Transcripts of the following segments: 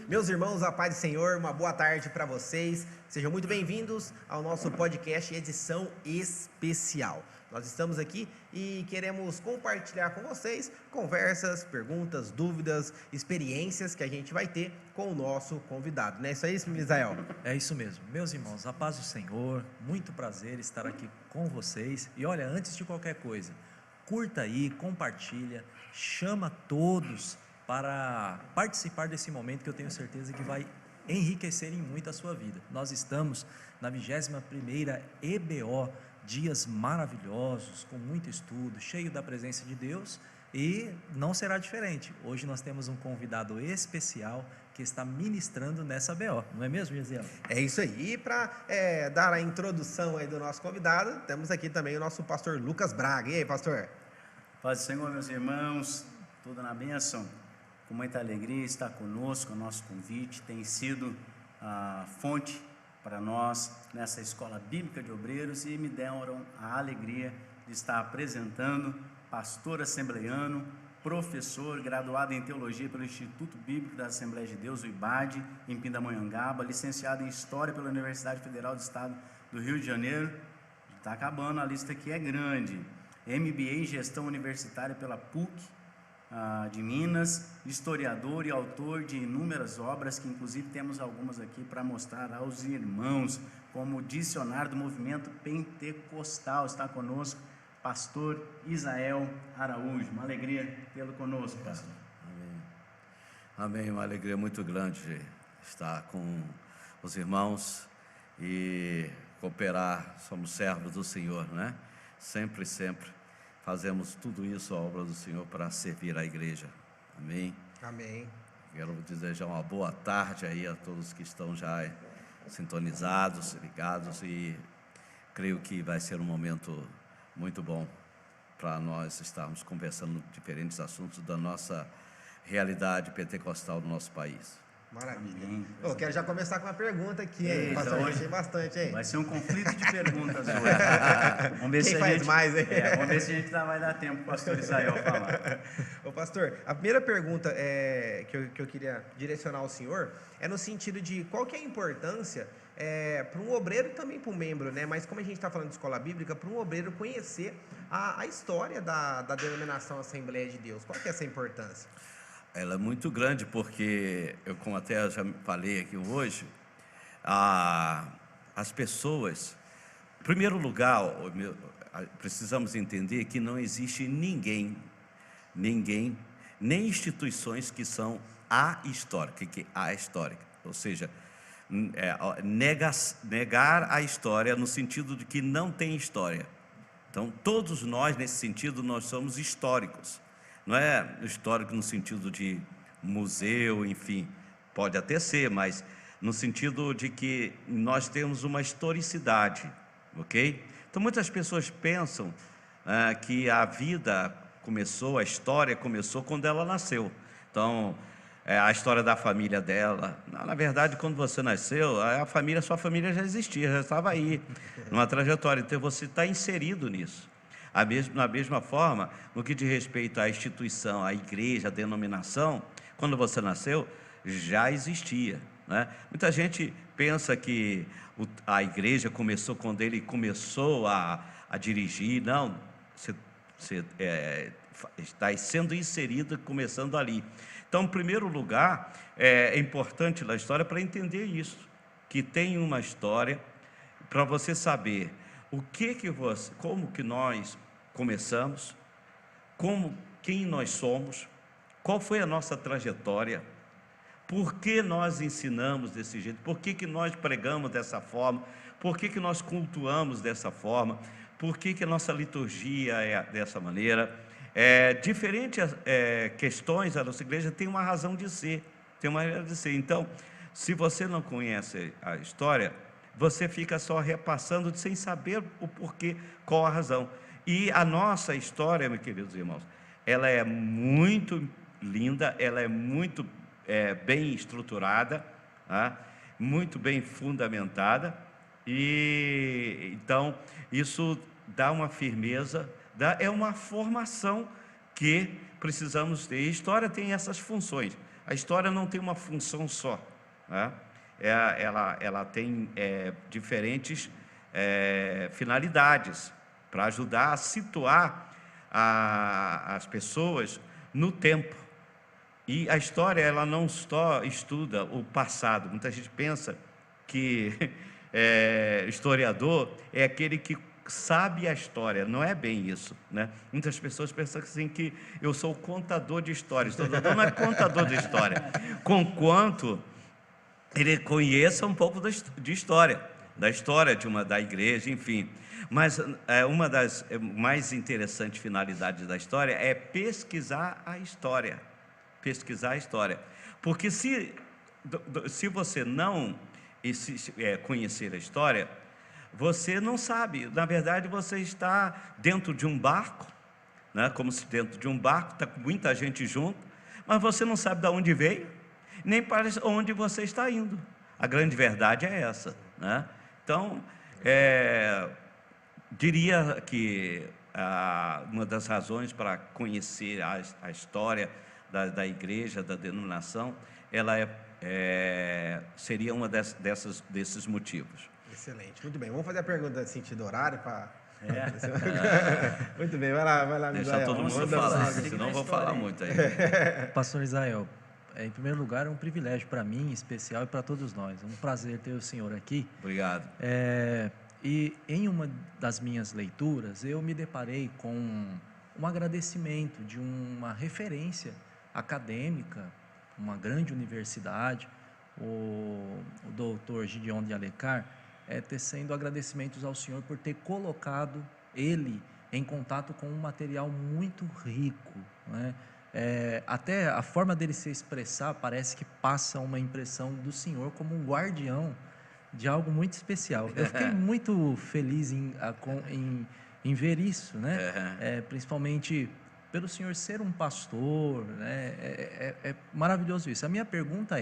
Meus irmãos, a paz do Senhor, uma boa tarde para vocês. Sejam muito bem-vindos ao nosso podcast edição especial. Nós estamos aqui e queremos compartilhar com vocês conversas, perguntas, dúvidas, experiências que a gente vai ter com o nosso convidado. Não é isso aí, Misael? É isso mesmo. Meus irmãos, a paz do Senhor, muito prazer estar aqui com vocês. E olha, antes de qualquer coisa, curta aí, compartilha, chama todos para participar desse momento que eu tenho certeza que vai enriquecer em muito a sua vida. Nós estamos na 21ª EBO, dias maravilhosos, com muito estudo, cheio da presença de Deus, e não será diferente. Hoje nós temos um convidado especial que está ministrando nessa BO, não é mesmo, Gesiel? É isso aí. E para dar a introdução aí do nosso convidado, temos aqui também o nosso pastor Lucas Braga. E aí, pastor? Paz do Senhor, meus irmãos, tudo na bênção. Com muita alegria estar conosco, o nosso convite tem sido a fonte para nós nessa Escola Bíblica de Obreiros e me deram a alegria de estar apresentando pastor assembleiano, professor, graduado em Teologia pelo Instituto Bíblico da Assembleia de Deus, o IBAD, em Pindamonhangaba, licenciado em História pela Universidade Federal do Estado do Rio de Janeiro. Está acabando, a lista aqui é grande. MBA em Gestão Universitária pela PUC, de Minas, historiador e autor de inúmeras obras, que inclusive temos algumas aqui para mostrar aos irmãos, como o Dicionário do Movimento Pentecostal. Está conosco pastor Isael Araújo. Uma alegria tê-lo conosco, pastor. Amém, uma alegria muito grande estar com os irmãos e cooperar. Somos servos do Senhor, não é? Sempre fazemos tudo isso, a obra do Senhor, para servir a igreja. Amém? Amém. Quero desejar uma boa tarde aí a todos que estão já sintonizados, ligados, e creio que vai ser um momento muito bom para nós estarmos conversando diferentes assuntos da nossa realidade pentecostal do nosso país. Maravilha. Eu quero já começar com uma pergunta aqui, hein? Pastor, hoje achei bastante, hein? vai ser um conflito de perguntas hoje. Vamos ver Quem se faz mais, hein? Vamos ver se a gente vai dar tempo para o pastor Isael falar. Ô pastor, a primeira pergunta que eu queria direcionar ao senhor é no sentido de qual que é a importância para um obreiro e também para um membro, né? Mas como a gente está falando de escola bíblica, para um obreiro conhecer a história da denominação Assembleia de Deus. Qual que é essa importância? Ela é muito grande porque, como até já falei aqui hoje, as pessoas, em primeiro lugar, precisamos entender que não existe ninguém, nem instituições que são ahistórica, ou seja, negar a história no sentido de que não tem história. Então, todos nós, nesse sentido, nós somos históricos. Não é histórico no sentido de museu, enfim, pode até ser, mas no sentido de que nós temos uma historicidade, ok? Então muitas pessoas pensam que a vida começou, a história começou quando ela nasceu. Então, a história da família dela, na verdade, quando você nasceu, sua família já existia, já estava aí, numa trajetória, então você está inserido nisso. Da mesma forma, no que diz respeito à instituição, à igreja, à denominação, quando você nasceu, já existia, né? Muita gente pensa que a igreja começou quando ele começou a dirigir. Não, você está sendo inserido começando ali. Então, em primeiro lugar, é importante na história para entender isso, que tem uma história, para você saber como que nós começamos, quem nós somos, qual foi a nossa trajetória, por que nós ensinamos desse jeito, por que nós pregamos dessa forma, por que nós cultuamos dessa forma, por que a nossa liturgia é dessa maneira. Diferentes questões, a nossa igreja tem uma razão de ser, Então, se você não conhece a história, você fica só repassando sem saber o porquê, qual a razão. E a nossa história, meus queridos irmãos, ela é muito linda, ela é muito bem estruturada, tá? Muito bem fundamentada, e então isso dá uma firmeza, é uma formação que precisamos ter. A história tem essas funções. A história não tem uma função só, né? Ela tem diferentes finalidades para ajudar a situar as pessoas no tempo. E a história, ela não só estuda o passado. Muita gente pensa que historiador é aquele que sabe a história. Não é bem isso, né? Muitas pessoas pensam assim, que eu sou contador de histórias. Historiador não é contador de história, conquanto ele conheça um pouco de história, da história da igreja, enfim. Mas uma das mais interessantes finalidades da história é pesquisar a história. Pesquisar a história. Porque se você não conhecer a história, você não sabe. Na verdade, você está dentro de um barco, né? Como se dentro de um barco, está com muita gente junto, mas você não sabe de onde veio, nem para onde você está indo. A grande verdade é essa, né? Então, diria que uma das razões para conhecer a história da igreja, da denominação, ela seria uma desses motivos. Excelente, muito bem. Vamos fazer a pergunta de sentido horário para... Muito bem, vai lá, deixa Misael, todo mundo falar, senão eu vou falar muito aí. Pastor Israel, em primeiro lugar, é um privilégio para mim, especial, e para todos nós. É um prazer ter o senhor aqui. Obrigado. E em uma das minhas leituras, eu me deparei com um agradecimento de uma referência acadêmica, uma grande universidade, o doutor Gideon de Alencar, tecendo agradecimentos ao senhor por ter colocado ele em contato com um material muito rico, né? Até a forma dele se expressar parece que passa uma impressão do senhor como um guardião de algo muito especial. Eu fiquei muito feliz em ver isso, né? Principalmente pelo senhor ser um pastor, né? É maravilhoso isso. A minha pergunta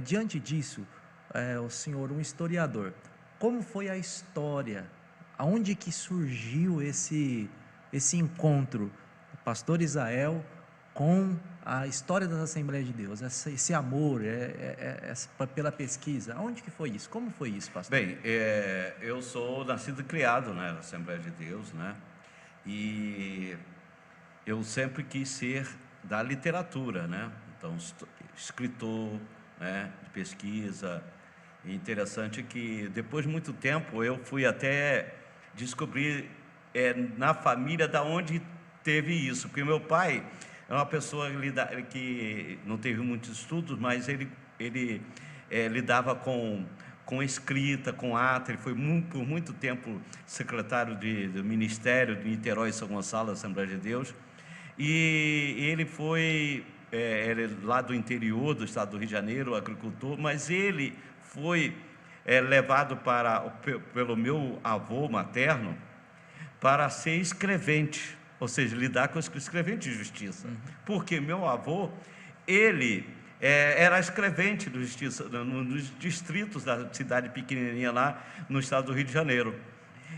diante disso, o senhor, um historiador, como foi a história? Aonde que surgiu esse encontro, pastor Israel, com a história das Assembleias de Deus, esse amor pela pesquisa? Aonde que foi isso? Como foi isso, pastor? Bem, eu sou nascido e criado na Assembleia de Deus, né? E eu sempre quis ser da literatura, né? Então, escritor, né? De pesquisa. E interessante que depois de muito tempo eu fui até descobrir na família da onde teve isso, porque meu pai é uma pessoa que não teve muitos estudos, mas ele lidava com escrita, com ata. Ele foi por muito tempo secretário do Ministério de Niterói e São Gonçalo, Assembleia de Deus, e ele foi lá do interior do estado do Rio de Janeiro, agricultor, mas ele foi levado pelo meu avô materno para ser escrevente, ou seja, lidar com escrevente de justiça. Porque meu avô, ele era escrevente de justiça nos distritos da cidade pequenininha lá no estado do Rio de Janeiro.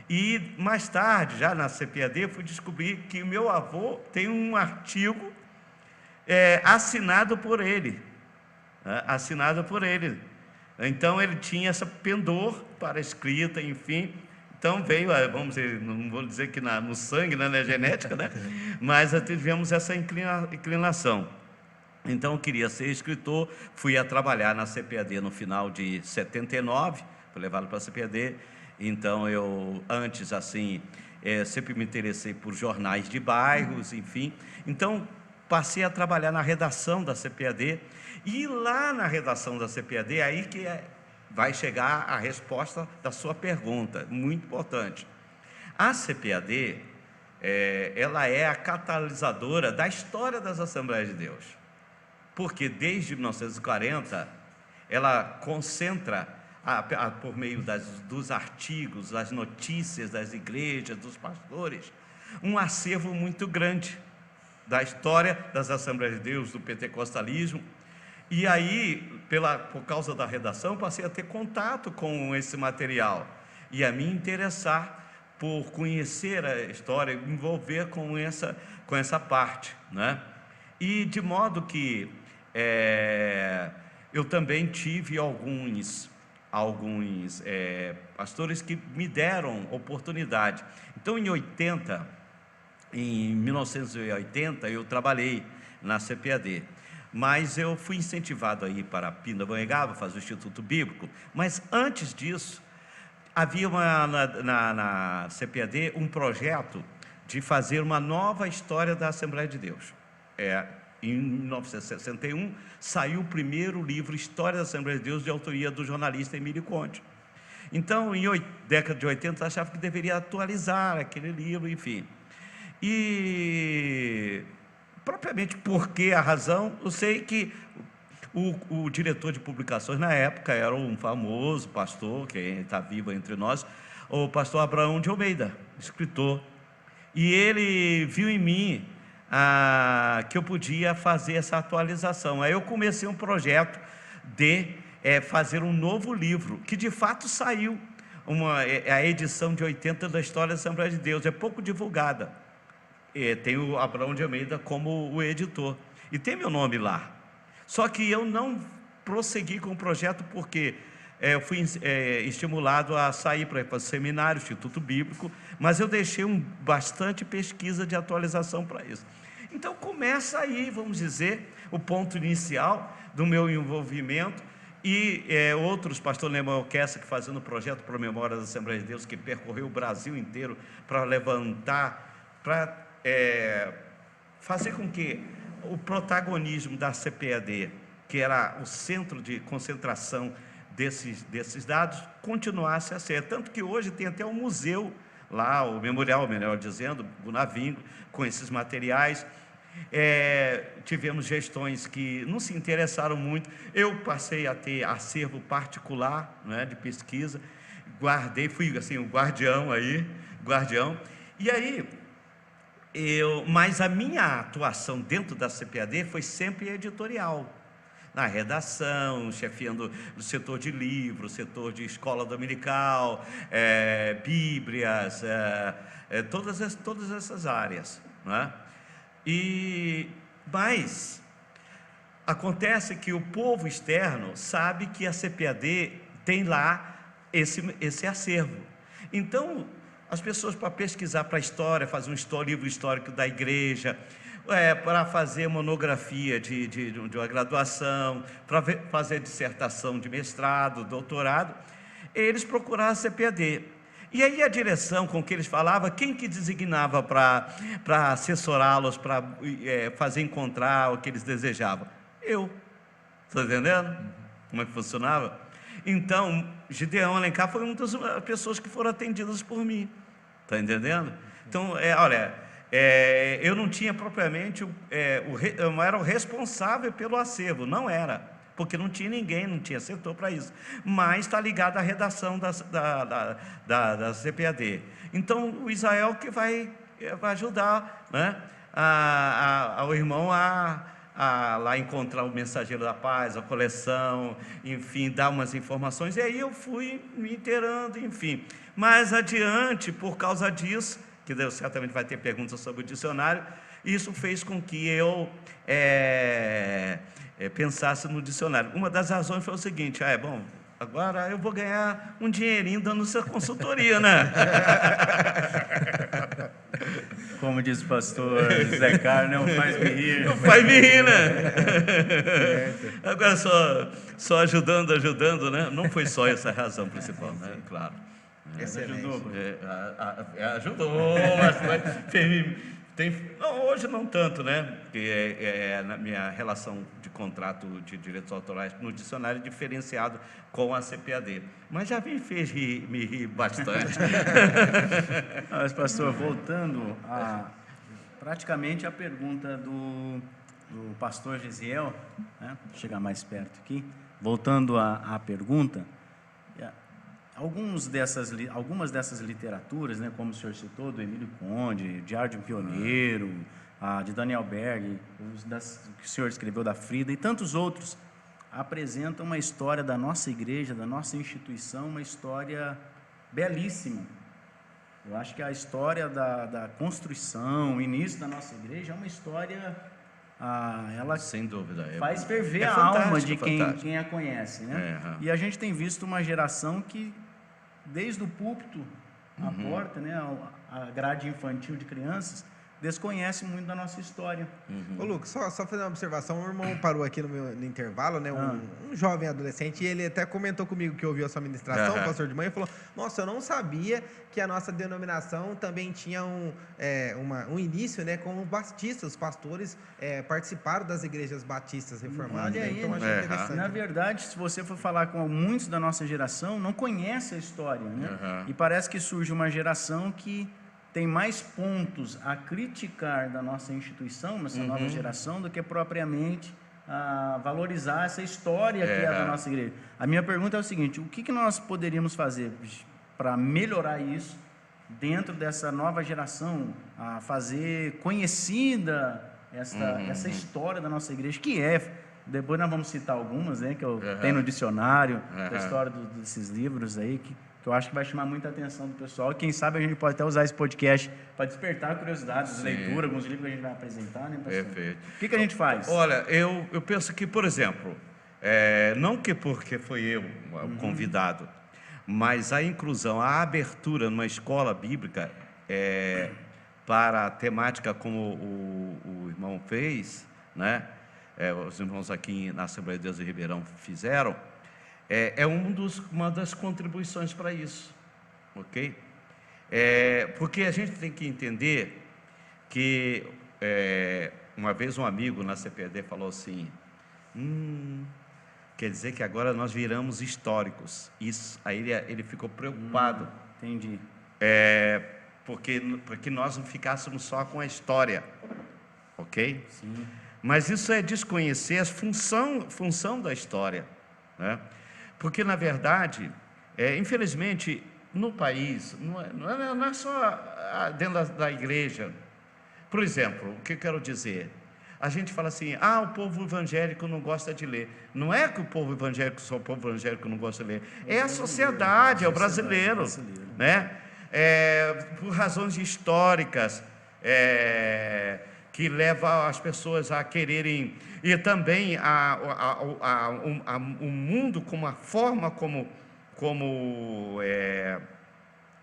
E mais tarde, já na CPAD, fui descobrir que o meu avô tem um artigo assinado por ele. Assinado por ele. Então, ele tinha essa pendor para a escrita, enfim. Então, veio, vamos dizer, não vou dizer que no sangue, né, na genética, né? Mas tivemos essa inclinação. Então, eu queria ser escritor, fui a trabalhar na CPAD no final de 79, fui levado para a CPAD. Então, eu, antes, assim, sempre me interessei por jornais de bairros, enfim. Então, passei a trabalhar na redação da CPAD, e lá na redação da CPAD, aí que vai chegar a resposta da sua pergunta, muito importante. A CPAD, ela é a catalisadora da história das Assembleias de Deus, porque desde 1940, ela concentra, por meio dos artigos, das notícias das igrejas, dos pastores, um acervo muito grande da história das Assembleias de Deus, do pentecostalismo. E aí, por causa da redação, passei a ter contato com esse material e a me interessar por conhecer a história, me envolver com essa parte, né? E de modo que eu também tive alguns pastores que me deram oportunidade. Então, em 1980, eu trabalhei na CPAD, mas eu fui incentivado a ir para Pindamonhangaba, fazer o Instituto Bíblico. Mas antes disso, havia na CPAD um projeto de fazer uma nova história da Assembleia de Deus. Em 1961, saiu o primeiro livro, História da Assembleia de Deus, de autoria do jornalista Emílio Conde. Então, década de 80, achava que deveria atualizar aquele livro, enfim. E, propriamente por que a razão, eu sei que o diretor de publicações na época era um famoso pastor, que está vivo entre nós, o pastor Abraão de Almeida, escritor. E ele viu em mim que eu podia fazer essa atualização. Aí eu comecei um projeto de fazer um novo livro, que de fato saiu, a edição de 80 da História da Assembleia de Deus, é pouco divulgada. Tem o Abraão de Almeida como o editor, e tem meu nome lá. Só que eu não prossegui com o projeto, porque eu fui estimulado a sair para o seminário, Instituto Bíblico, mas eu deixei bastante pesquisa de atualização para isso. Então começa aí, vamos dizer, o ponto inicial do meu envolvimento, e outros, pastor Lemuel Kessler, que fazendo o projeto Pro Memória da Assembleia de Deus, que percorreu o Brasil inteiro para levantar, para fazer com que o protagonismo da CPAD, que era o centro de concentração desses dados, continuasse a ser. Tanto que hoje tem até um museu lá, o memorial, melhor dizendo, Gunavingo, com esses materiais. Tivemos gestões que não se interessaram muito. Eu passei a ter acervo particular, né, de pesquisa, guardei, fui assim o guardião. E aí mas a minha atuação dentro da CPAD foi sempre editorial, na redação, chefiando o setor de livros, setor de escola dominical, bíblias, todas essas áreas, né? Mas acontece que o povo externo sabe que a CPAD tem lá esse acervo. Então, as pessoas, para pesquisar para a história, fazer um livro histórico da igreja, para fazer monografia de uma graduação, para fazer dissertação de mestrado, doutorado, eles procuraram a CPAD. E aí a direção com que eles falavam, quem que designava para assessorá-los, para fazer encontrar o que eles desejavam? Eu. Está entendendo como é que funcionava? Então, Gideão Alencar foi uma das pessoas que foram atendidas por mim. Está entendendo? Então, eu não tinha propriamente, eu não era o responsável pelo acervo, não era, porque não tinha ninguém, não tinha setor para isso, mas está ligado à redação da CPAD. Então, o Israel que vai ajudar, né, ao irmão a lá encontrar o Mensageiro da Paz, a coleção, enfim, dar umas informações, e aí eu fui me inteirando, enfim. Mais adiante, por causa disso, que Deus certamente vai ter perguntas sobre o dicionário, isso fez com que eu pensasse no dicionário. Uma das razões foi o seguinte: agora eu vou ganhar um dinheirinho dando essa consultoria, né? Como diz o pastor Zé Carlos, não faz me rir. Não faz me rir, né? Agora só ajudando, né? Não foi só essa a razão principal, né? Claro. Ajudou bastante. Não, hoje não tanto, né? Porque na minha relação de contrato de direitos autorais no dicionário é diferenciado com a CPAD. Mas já me fez me rir bastante. Mas, pastor, voltando praticamente a pergunta do pastor Gesiel, né? Vou chegar mais perto aqui. Voltando à pergunta, algumas dessas literaturas, né, como o senhor citou, do Emílio Conde, Diário de um Pioneiro, de Daniel Berg, que o senhor escreveu da Frida, e tantos outros, apresentam uma história da nossa igreja, da nossa instituição, uma história belíssima. Eu acho que a história da construção, o início da nossa igreja, é uma história ela Sem dúvida. faz ferver a fantástico, alma de fantástico. quem a conhece, né? É, E a gente tem visto uma geração que, desde o púlpito à porta, né, a grade infantil de crianças, desconhece muito da nossa história. Ô, Lucas, só fazer uma observação. O irmão parou aqui no intervalo, né? Um jovem adolescente, e ele até comentou comigo que ouviu a sua ministração, Aham. pastor de manhã, e falou: Nossa, eu não sabia que a nossa denominação também tinha um início, né? Com os batistas, os pastores participaram das igrejas batistas reformadas. Olha aí, Então, achei interessante. Na verdade, se você for falar com muitos da nossa geração, não conhece a história, né? Aham. E parece que surge uma geração que tem mais pontos a criticar da nossa instituição, nessa nova geração, do que propriamente a valorizar essa história que é da nossa igreja. A minha pergunta é o seguinte: o que nós poderíamos fazer para melhorar isso dentro dessa nova geração, a fazer conhecida essa história da nossa igreja, que depois nós vamos citar algumas, né, que eu tenho no dicionário, da história desses livros aí, que eu acho que vai chamar muita atenção do pessoal. E quem sabe a gente pode até usar esse podcast para despertar curiosidades, leitura, alguns livros que a gente vai apresentar, né, pastor? Perfeito. O que a gente faz? Olha, eu penso que, por exemplo, não que porque foi eu o convidado, mas a inclusão, a abertura numa escola bíblica para a temática como o irmão fez, né? Os irmãos aqui na Assembleia de Deus de Ribeirão fizeram, uma das contribuições para isso, ok? Porque a gente tem que entender que uma vez um amigo na CPD falou assim: quer dizer que agora nós viramos históricos. Isso, aí ele ficou preocupado. Entendi. Porque nós não ficássemos só com a história, ok? Sim. Mas isso é desconhecer a função da história, né? Porque, na verdade, infelizmente, no país, não é só dentro da igreja. Por exemplo, o que eu quero dizer? A gente fala assim: o povo evangélico não gosta de ler. Não é que o povo evangélico, só o povo evangélico não gosta de ler. É a sociedade, é o brasileiro, né? Por razões históricas, que leva as pessoas a quererem, e também o mundo, como a forma como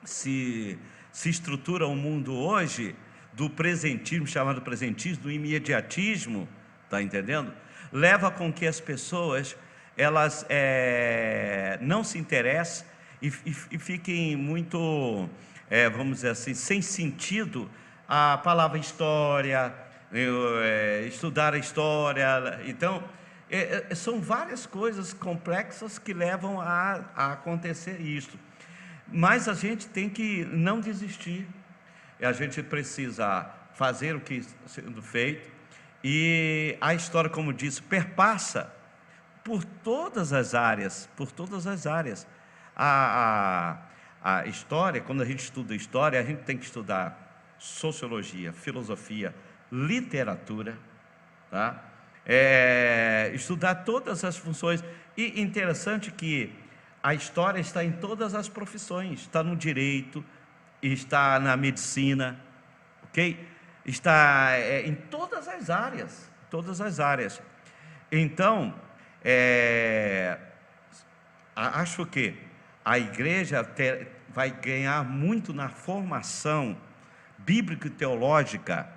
se estrutura o mundo hoje, do presentismo, chamado presentismo, do imediatismo, tá entendendo? Leva com que as pessoas, elas não se interessem e fiquem muito, vamos dizer assim, sem sentido a palavra história, estudar a história. Então, são várias coisas complexas que levam a acontecer isso. Mas a gente tem que não desistir. A gente precisa fazer o que está sendo feito. E a história, como disse, perpassa por todas as áreas, A história, quando a gente estuda história, a gente tem que estudar sociologia, filosofia, literatura, tá? Estudar todas as funções. E interessante que a história está em todas as profissões, está no direito, está na medicina, ok? Está em todas as áreas, Então, acho que a igreja vai ganhar muito na formação bíblico-teológica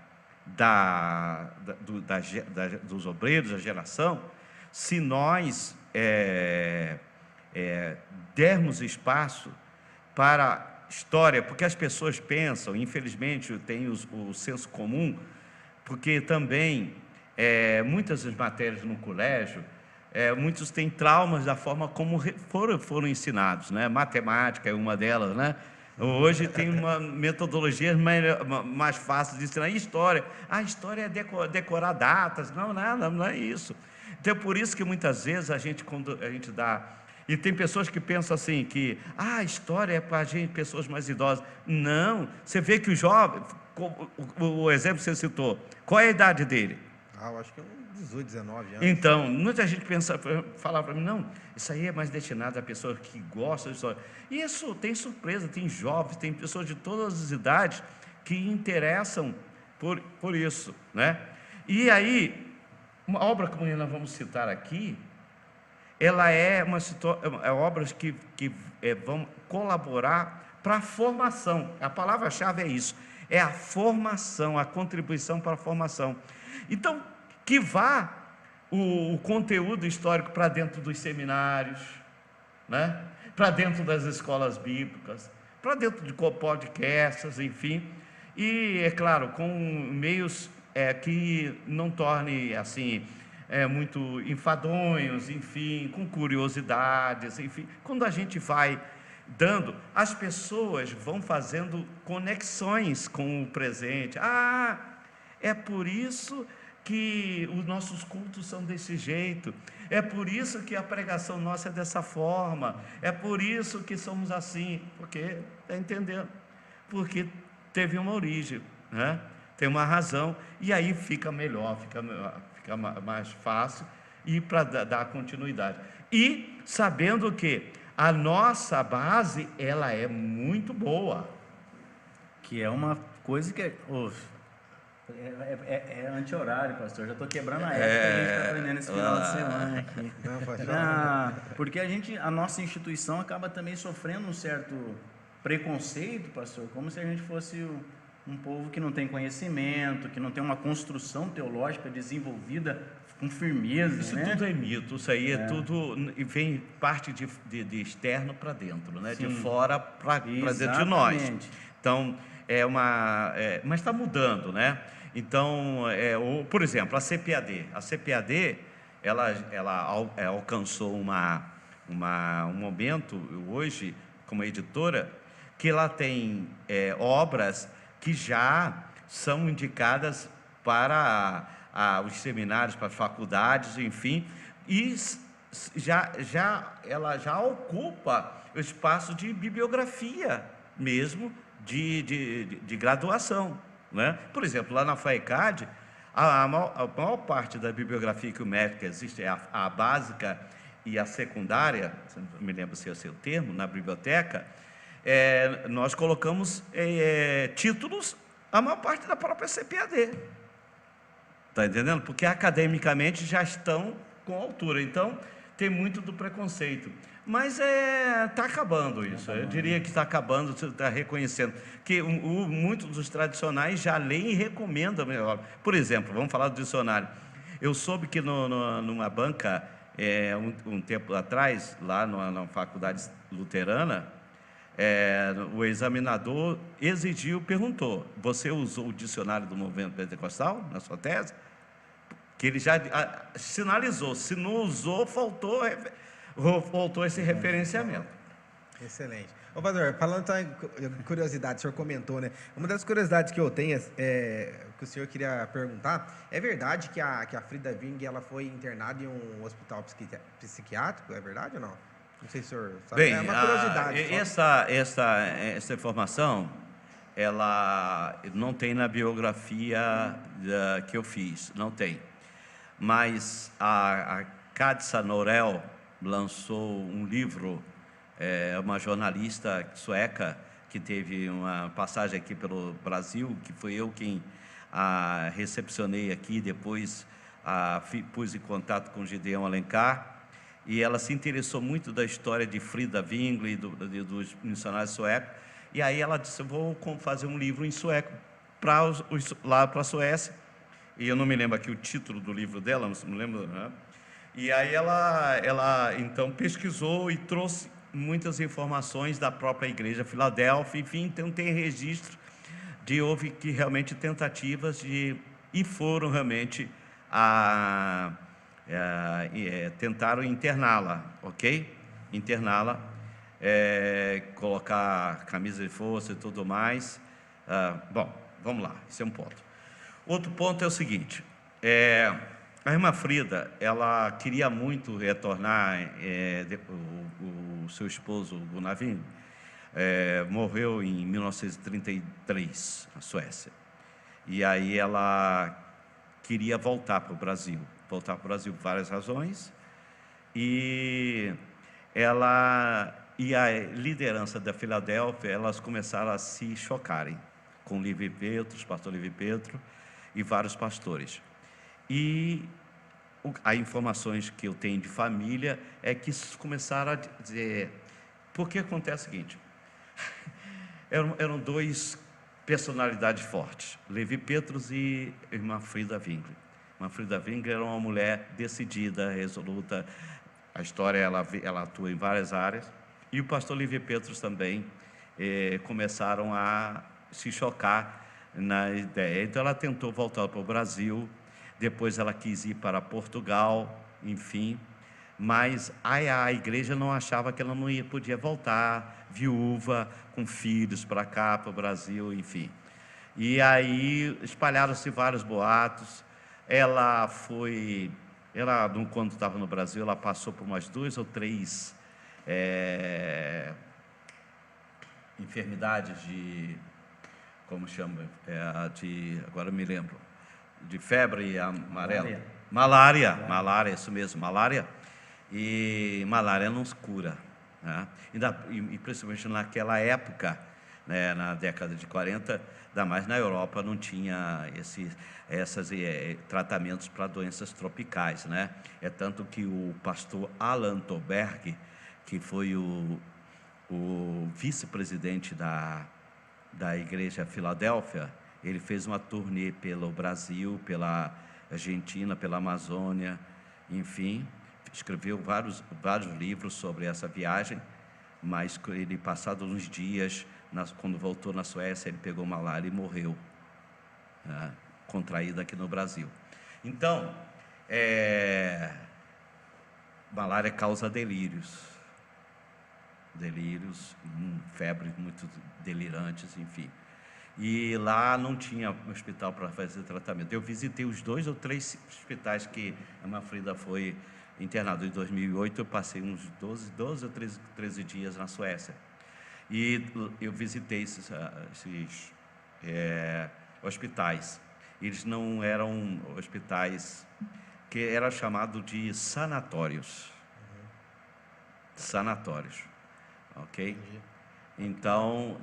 dos obreiros, da geração, se nós dermos espaço para história, porque as pessoas pensam, infelizmente tem o senso comum, porque também muitas das matérias no colégio, muitos têm traumas da forma como foram ensinados, né? Matemática é uma delas, né? Hoje tem uma metodologia mais fácil de ensinar. E história? A história é decorar datas. Não é isso. Então, é por isso que muitas vezes quando a gente dá... E tem pessoas que pensam assim, que a história é para pessoas mais idosas. Não, você vê que o jovem, o exemplo que você citou, qual é a idade dele? Eu acho que 18, 19 anos. Então, muita gente fala para mim: não, isso aí é mais destinado a pessoas que gostam de história. E isso tem surpresa, tem jovens, tem pessoas de todas as idades que interessam por isso, né? E aí, uma obra como nós vamos citar aqui, ela é obras que vão colaborar para a formação. A palavra-chave é isso, é a formação, a contribuição para a formação. Então, que vá o conteúdo histórico para dentro dos seminários, né? Para dentro das escolas bíblicas, para dentro de podcasts, enfim, e, é claro, com meios que não torne, assim, muito enfadonhos, enfim, com curiosidades, enfim. Quando a gente vai dando, as pessoas vão fazendo conexões com o presente. Ah, é por isso que os nossos cultos são desse jeito, é por isso que a pregação nossa é dessa forma, é por isso que somos assim, porque, está entendendo? Porque teve uma origem, né? Tem uma razão, e aí fica melhor, fica mais fácil, e para dar continuidade. E sabendo que a nossa base, ela é muito boa. Que é uma coisa que é anti-horário, pastor. Já estou quebrando a época que a gente está aprendendo esse final de semana aqui. Não, pode falar. Porque a nossa instituição acaba também sofrendo um certo preconceito, pastor, como se a gente fosse um povo que não tem conhecimento, que não tem uma construção teológica desenvolvida com firmeza. Isso né? tudo é mito, isso aí é tudo, e vem parte de externo para dentro, né? Sim. De fora para dentro de nós. Exatamente. Então, mas está mudando, né? Então, por exemplo, a CPAD. A CPAD, ela alcançou um momento, hoje, como editora, que ela tem obras que já são indicadas para os seminários, para as faculdades, enfim, e ela já ocupa o espaço de bibliografia mesmo, de graduação, né? Por exemplo, lá na FAECAD, a maior parte da bibliografia que o MEC existe, a básica e a secundária, não me lembro se é o seu termo, na biblioteca, nós colocamos títulos, a maior parte da própria CPAD. Está entendendo? Porque academicamente já estão com altura. Então, tem muito do preconceito. Mas está acabando isso. Eu diria que está acabando, você está reconhecendo. Que muitos dos tradicionais já leem e recomendam. Por exemplo, vamos falar do dicionário. Eu soube que numa banca, um tempo atrás, lá na faculdade luterana, o examinador perguntou: você usou o dicionário do movimento pentecostal na sua tese? Que ele já sinalizou, se não usou, faltou esse referenciamento. Excelente. Ô, pastor, falando então em curiosidade, o senhor comentou, né? Uma das curiosidades que eu tenho, que o senhor queria perguntar, é verdade que a Frida Wing, ela foi internada em um hospital psiquiátrico, é verdade ou não? Não sei se o senhor sabe. Bem, é uma curiosidade. essa informação, ela não tem na biografia que eu fiz, não tem. Mas a Katja Norell lançou um livro, uma jornalista sueca que teve uma passagem aqui pelo Brasil, que foi eu quem a recepcionei aqui, depois pus em contato com Gideon Alencar, e ela se interessou muito da história de Frida Wingl e dos missionários suecos, e aí ela disse: vou fazer um livro em sueco lá para a Suécia, e eu não me lembro aqui o título do livro dela, não lembro, né? E aí ela então pesquisou e trouxe muitas informações da própria igreja Filadélfia, enfim, então tem registro houve que realmente tentativas e foram realmente tentaram interná-la, ok? Interná-la, colocar camisa de força e tudo mais. Bom, vamos lá, esse é um ponto. Outro ponto é o seguinte: a irmã Frida, ela queria muito retornar, o seu esposo, Gunnar Wing, morreu em 1933, na Suécia. E aí ela queria voltar para o Brasil. Voltar para o Brasil por várias razões. E ela e a liderança da Filadélfia, elas começaram a se chocarem com Levi Petro, pastor Levi Petro, e vários pastores. E as informações que eu tenho de família é que começaram a dizer... Porque acontece o seguinte, eram dois personalidades fortes, Levi Petrus e irmã Frida Wingler. Irmã Frida Wingler era uma mulher decidida, resoluta, a história ela atua em várias áreas, e o pastor Levi Petrus também começaram a se chocar na ideia. Então ela tentou voltar para o Brasil, depois ela quis ir para Portugal, enfim, mas a igreja não achava que ela não podia voltar, viúva, com filhos, para cá, para o Brasil, enfim. E aí espalharam-se vários boatos. Quando estava no Brasil, ela passou por umas 2 ou 3 enfermidades de, como chama, agora eu me lembro, de febre amarela. Malária, isso mesmo, malária. E malária não se cura, né? E principalmente naquela época, né, na década de 40, ainda mais na Europa, não tinha esses tratamentos para doenças tropicais, né? É tanto que o pastor Alan Toberg, que foi o vice-presidente da igreja Filadélfia, ele fez uma turnê pelo Brasil, pela Argentina, pela Amazônia, enfim, escreveu vários livros sobre essa viagem, mas ele, passados uns dias, quando voltou na Suécia, ele pegou malária e morreu, né, contraído aqui no Brasil. Então, malária causa delírios, febres muito delirantes, enfim. E lá não tinha hospital para fazer tratamento. Eu visitei os 2 ou 3 hospitais que a irmã Frida foi internada. Em 2008, eu passei uns 12 ou 13 dias na Suécia. E eu visitei esses hospitais. Eles não eram hospitais, que era chamado de sanatórios. Sanatórios. Ok? Entendi. Então,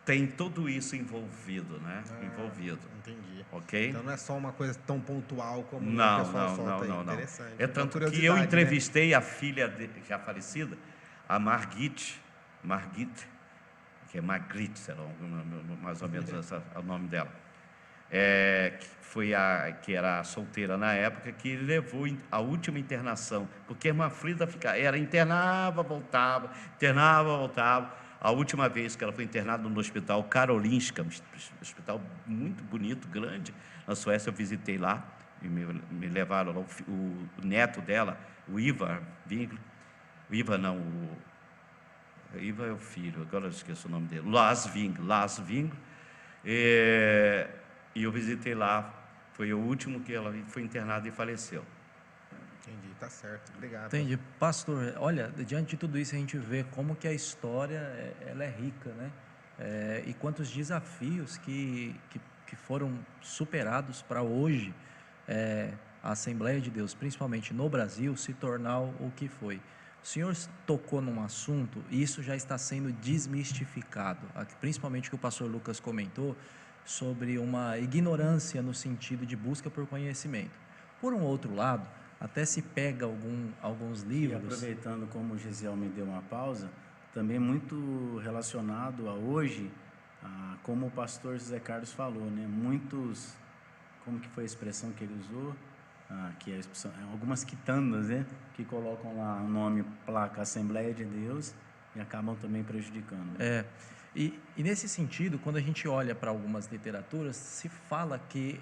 tem tudo isso envolvido, né? Entendi. Ok? Então não é só uma coisa tão pontual como o Não, pessoal solta aí. não. Interessante. É Uma tanto que curiosidade, eu né? entrevistei a filha já falecida, a Margit, que é Margrit, sei lá, mais ou menos é o nome dela. Que era solteira na época, que levou a última internação, porque a irmã Frida internava, voltava. A última vez que ela foi internada no Hospital Karolinska, um hospital muito bonito, grande, na Suécia, eu visitei lá, e me levaram lá, o neto dela, o Ivar Wingler, Ivar é o filho, agora eu esqueço o nome dele, Lars Wingler, e eu visitei lá, foi o último que ela foi internada e faleceu. Entendi, tá certo. Obrigado. Entendi. Pastor, olha, diante de tudo isso a gente vê como que a história ela é rica, né? E quantos desafios que foram superados para hoje a Assembleia de Deus, principalmente no Brasil, se tornar o que foi. O senhor tocou num assunto e isso já está sendo desmistificado, principalmente o que o pastor Lucas comentou sobre uma ignorância no sentido de busca por conhecimento. Por um outro lado, até se pega alguns E livros... aproveitando como o Gisiel me deu uma pausa, também muito relacionado a hoje, como o pastor José Carlos falou, né? Muitos, como que foi a expressão que ele usou? Que algumas quitandas, né? Que colocam lá o nome, placa Assembleia de Deus e acabam também prejudicando. E nesse sentido, quando a gente olha para algumas literaturas, se fala que,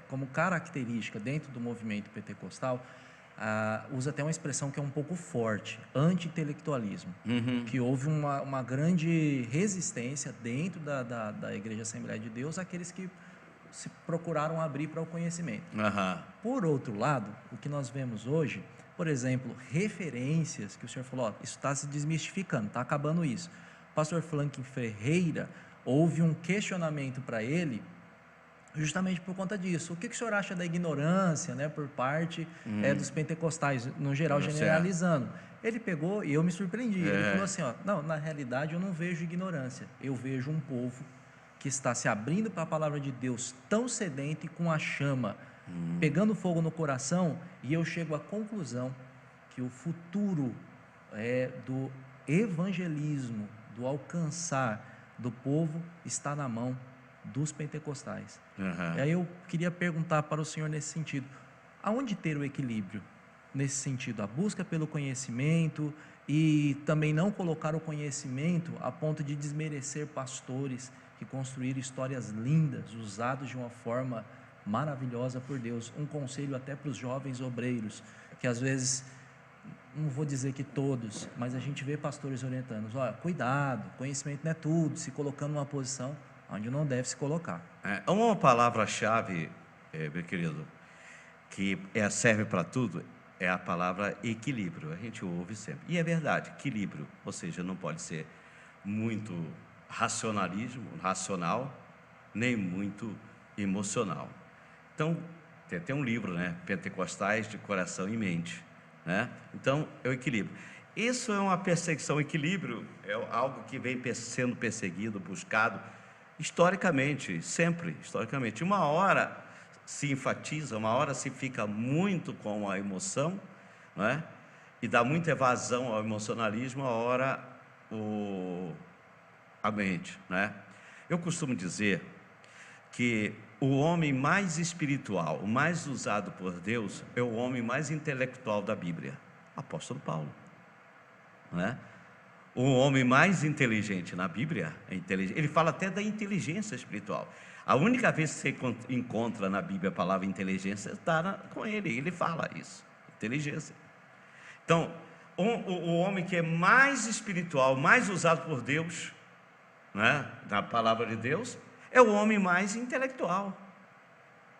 como característica dentro do movimento pentecostal, usa até uma expressão que é um pouco forte, anti-intelectualismo, que houve uma grande resistência dentro da Igreja Assembleia de Deus àqueles que se procuraram abrir para o conhecimento. Por outro lado, o que nós vemos hoje, por exemplo, referências que o senhor falou, isso está se desmistificando, está acabando isso. Pastor Franklin Ferreira, houve um questionamento para ele, justamente por conta disso. O que o senhor acha da ignorância, né, por parte dos pentecostais, no geral, generalizando? Ele pegou e eu me surpreendi. Ele falou assim, não, na realidade eu não vejo ignorância, eu vejo um povo que está se abrindo para a palavra de Deus tão sedento e com a chama pegando fogo no coração, e eu chego à conclusão que o futuro do evangelismo, do alcançar do povo, está na mão dos pentecostais. Uhum. E aí eu queria perguntar para o senhor nesse sentido, aonde ter o equilíbrio? Nesse sentido, a busca pelo conhecimento e também não colocar o conhecimento a ponto de desmerecer pastores que construíram histórias lindas, usados de uma forma maravilhosa por Deus. Um conselho até para os jovens obreiros, que às vezes, não vou dizer que todos, mas a gente vê pastores orientando, olha, cuidado, conhecimento não é tudo, se colocando numa posição onde não deve se colocar. Uma palavra-chave, meu querido, que serve para tudo, é a palavra equilíbrio. A gente ouve sempre. E é verdade, equilíbrio. Ou seja, não pode ser muito racional, nem muito emocional. Então, tem um livro, né? Pentecostais de Coração e Mente. Né? Então, é o equilíbrio. Isso é uma perseguição, equilíbrio é algo que vem sendo perseguido, buscado, historicamente, sempre, historicamente. Uma hora se enfatiza, uma hora se fica muito com a emoção, né? E dá muita evasão ao emocionalismo, a hora a mente, né? Eu costumo dizer que o homem mais espiritual, o mais usado por Deus, é o homem mais intelectual da Bíblia, apóstolo Paulo, né? O homem mais inteligente na Bíblia é inteligente. Ele fala até da inteligência espiritual. A única vez que você encontra na Bíblia a palavra inteligência está com ele. Ele fala isso, inteligência. Então, o homem que é mais espiritual, mais usado por Deus, né, na palavra de Deus, é o homem mais intelectual.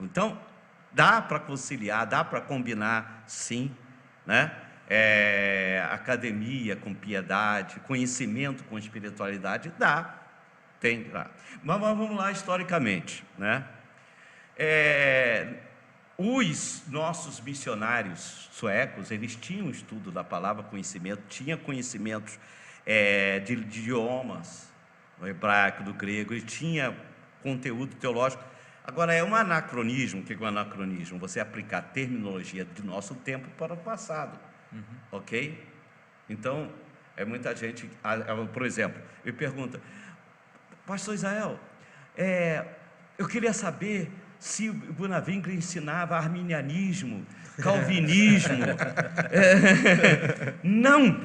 Então, dá para conciliar, dá para combinar, sim, né? Academia com piedade, conhecimento com espiritualidade, dá. Tem lá. Mas vamos lá historicamente, né? Os nossos missionários suecos, eles tinham estudo da palavra, conhecimento, tinham conhecimentos de idiomas, do hebraico, do grego, e tinha conteúdo teológico. Agora, é um anacronismo. O que é um anacronismo? Você aplicar terminologia do nosso tempo para o passado, ok? Então, muita gente, por exemplo, me pergunta, pastor Israel, eu queria saber se o Bonavincula ensinava arminianismo, calvinismo. Não,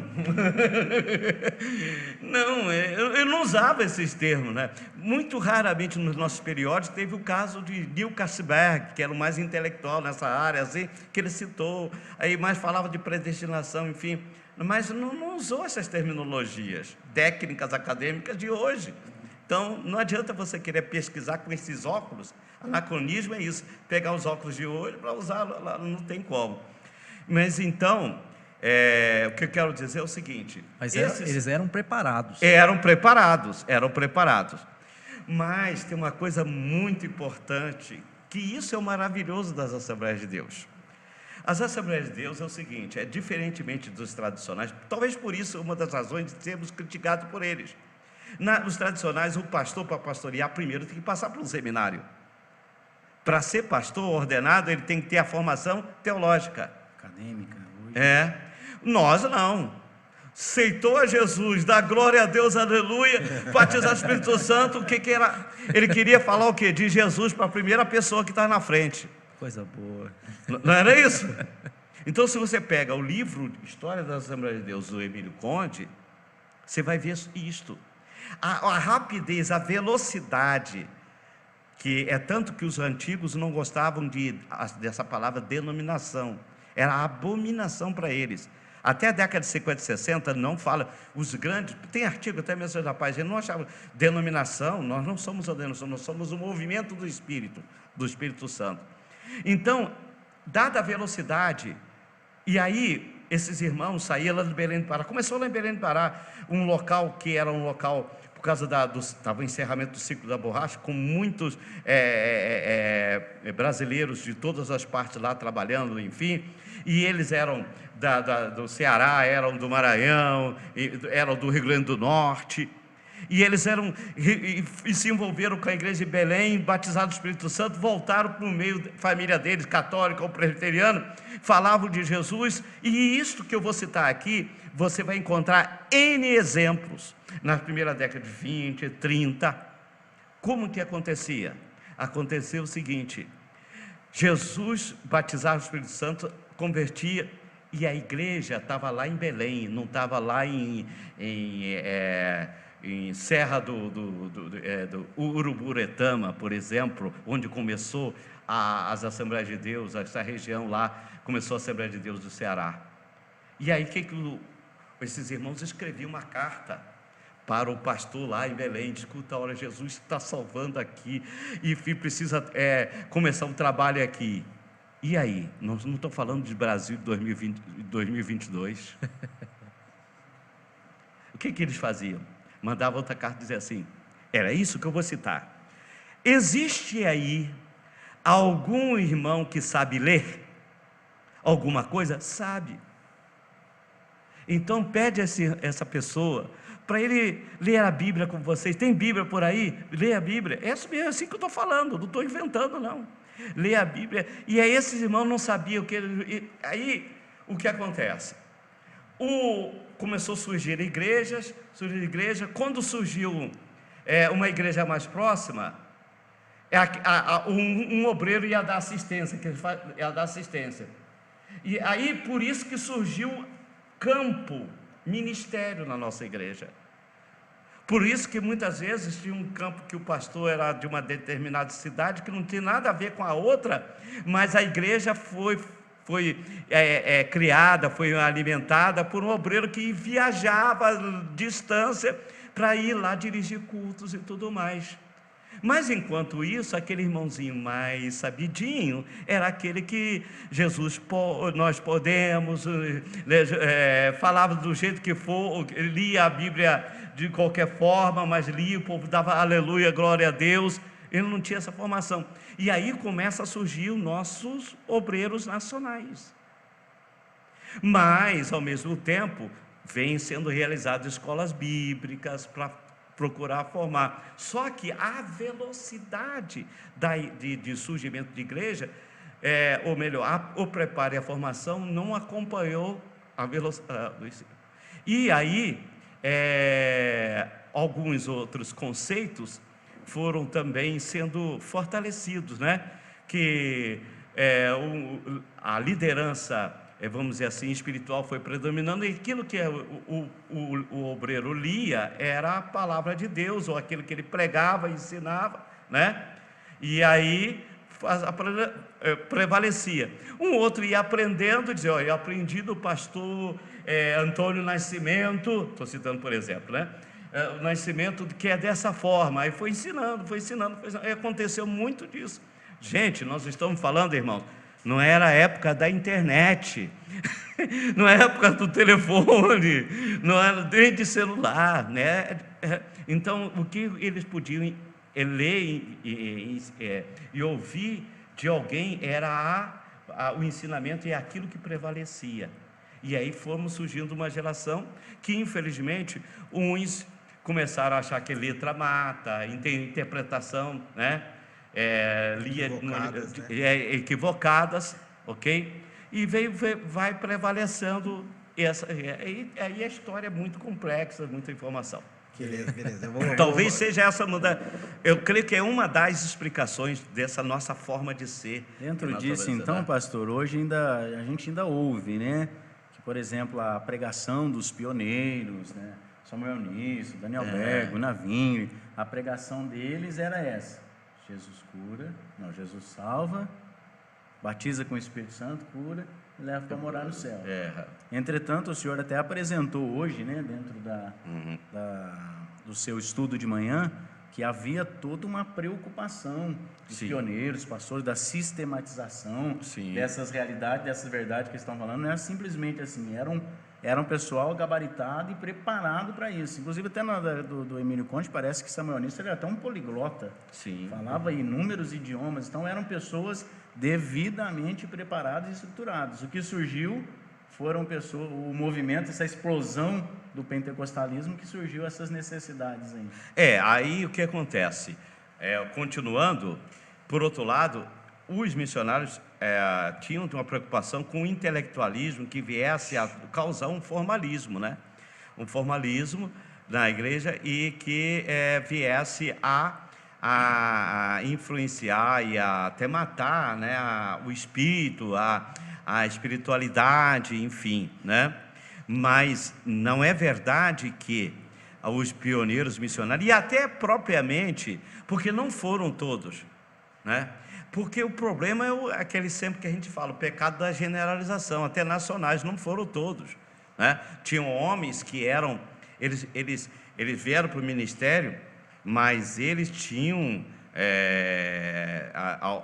eu não usava esses termos, né? Muito raramente nos nossos periódicos teve o caso de Neil Cassberg, que era o mais intelectual nessa área, assim, que ele citou, aí mais falava de predestinação, enfim, mas não usou essas terminologias técnicas acadêmicas de hoje. Então, não adianta você querer pesquisar com esses óculos. Anacronismo é isso, pegar os óculos de hoje para usar lá, não tem como. Mas então, o que eu quero dizer é o seguinte... Mas eles eram preparados. Eram preparados. Mas tem uma coisa muito importante, que isso é o maravilhoso das Assembleias de Deus. As Assembleias de Deus é o seguinte, diferentemente dos tradicionais, talvez por isso uma das razões de sermos criticados por eles. Nos tradicionais, o pastor, para pastorear, primeiro tem que passar por um seminário. Para ser pastor ordenado, ele tem que ter a formação teológica. Acadêmica. Nós não. Aceitou a Jesus, dá glória a Deus, aleluia, batizar o Espírito Santo, o que era? Ele queria falar o quê? De Jesus para a primeira pessoa que está na frente. Coisa boa. Não era isso? Então, se você pega o livro História das Assembleias de Deus, do Emílio Conde, você vai ver isto. A rapidez, a velocidade, que é tanto que os antigos não gostavam dessa palavra denominação, era abominação para eles. Até a década de 50 e 60 não fala, os grandes, tem artigo até mesmo da Paz, eles não achavam denominação, nós não somos a denominação, nós somos o movimento do Espírito Santo. Então, dada a velocidade, e aí esses irmãos saíam lá de Belém do Pará, começou lá em Belém do Pará, um local que era um local, por causa estava o encerramento do ciclo da borracha, com muitos brasileiros de todas as partes lá trabalhando, enfim, e eles eram do Ceará, eram do Maranhão, eram do Rio Grande do Norte, E eles e se envolveram com a igreja de Belém, batizados do Espírito Santo, voltaram para o meio da família deles, católica ou presbiteriana, falavam de Jesus. E isto que eu vou citar aqui, você vai encontrar N exemplos na primeira década de 20, 30. Como que acontecia? Aconteceu o seguinte: Jesus batizava o Espírito Santo, convertia, e a igreja estava lá em Belém, não estava lá em Serra do Uruburetama, por exemplo, onde começou as Assembleias de Deus, essa região lá, começou a Assembleia de Deus do Ceará. E aí esses irmãos escreviam uma carta para o pastor lá em Belém: escuta, olha, Jesus está salvando aqui, e precisa começar um trabalho aqui. E aí? Não estou falando de Brasil de 2022. O que eles faziam? Mandavam outra carta dizer assim, era isso que eu vou citar: existe aí algum irmão que sabe ler alguma coisa? Sabe. Então pede essa pessoa para ele ler a Bíblia com vocês. Tem Bíblia por aí? Lê a Bíblia. É assim que eu estou falando, não estou inventando não. Lê a Bíblia. E aí esses irmãos não sabiam aí o que acontece? Começou a surgir igrejas. Quando surgiu uma igreja mais próxima, um obreiro ia dar assistência, e aí por isso que surgiu campo, ministério na nossa igreja. Por isso que muitas vezes tinha um campo que o pastor era de uma determinada cidade, que não tinha nada a ver com a outra, mas a igreja foi criada, foi alimentada por um obreiro que viajava distância para ir lá dirigir cultos e tudo mais. Mas enquanto isso, aquele irmãozinho mais sabidinho era aquele que nós podemos, falava do jeito que for, lia a Bíblia de qualquer forma, mas lia, o povo dava aleluia, glória a Deus. Ele não tinha essa formação. E aí começa a surgir os nossos obreiros nacionais. Mas, ao mesmo tempo, vêm sendo realizadas escolas bíblicas para procurar formar. Só que a velocidade de surgimento de igreja, ou melhor, o preparo e a formação não acompanhou a velocidade. E aí, alguns outros conceitos foram também sendo fortalecidos, né? Que a liderança, vamos dizer assim, espiritual foi predominando, e aquilo que o obreiro lia era a palavra de Deus, ou aquilo que ele pregava, ensinava, né? E aí prevalecia. Um outro ia aprendendo, dizia, eu aprendi do pastor Antônio Nascimento, estou citando por exemplo, né? O Nascimento, que é dessa forma, aí foi ensinando, e aconteceu muito disso. Gente, nós estamos falando, irmãos, não era a época da internet, não era a época do telefone, não era nem de celular, né? Então, o que eles podiam ler e ouvir de alguém era o ensinamento, e aquilo que prevalecia. E aí fomos surgindo uma geração que, infelizmente, uns começaram a achar que letra mata, interpretação, né? Equivocadas, ok? E vai prevalecendo aí a história é muito complexa, muita informação. Beleza. Talvez seja essa mudança. Eu creio que é uma das explicações dessa nossa forma de ser. Dentro disso, então, pastor, hoje a gente ainda ouve, né? Que, por exemplo, a pregação dos pioneiros, né? Samuel Nisso, Daniel Bergo, Navinho, a pregação deles era essa: Jesus cura, Jesus salva, batiza com o Espírito Santo, cura e leva para morar no céu. Entretanto, o senhor até apresentou hoje, né, dentro do seu estudo de manhã, que havia toda uma preocupação dos pioneiros, pastores, da sistematização dessas realidades, dessas verdades que estão falando. Não era simplesmente assim, era um pessoal gabaritado e preparado para isso. Inclusive, até do Emílio Conte, parece que Samuel Nisso era até um poliglota. Falava inúmeros idiomas. Então, eram pessoas devidamente preparadas e estruturadas. O que surgiu foram pessoas, o movimento, essa explosão do pentecostalismo que surgiu essas necessidades aí. Aí o que acontece? Continuando, por outro lado, os missionários tinham uma preocupação com o intelectualismo que viesse a causar um formalismo, né? Um formalismo na igreja e que viesse a influenciar e a até matar, né, o espírito, a espiritualidade, enfim, né? Mas não é verdade que os pioneiros missionários, e até propriamente, porque não foram todos, né? Porque o problema é aquele sempre que a gente fala, o pecado da generalização, até nacionais não foram todos, né? Tinham homens que eram, eles vieram para o ministério, mas eles tinham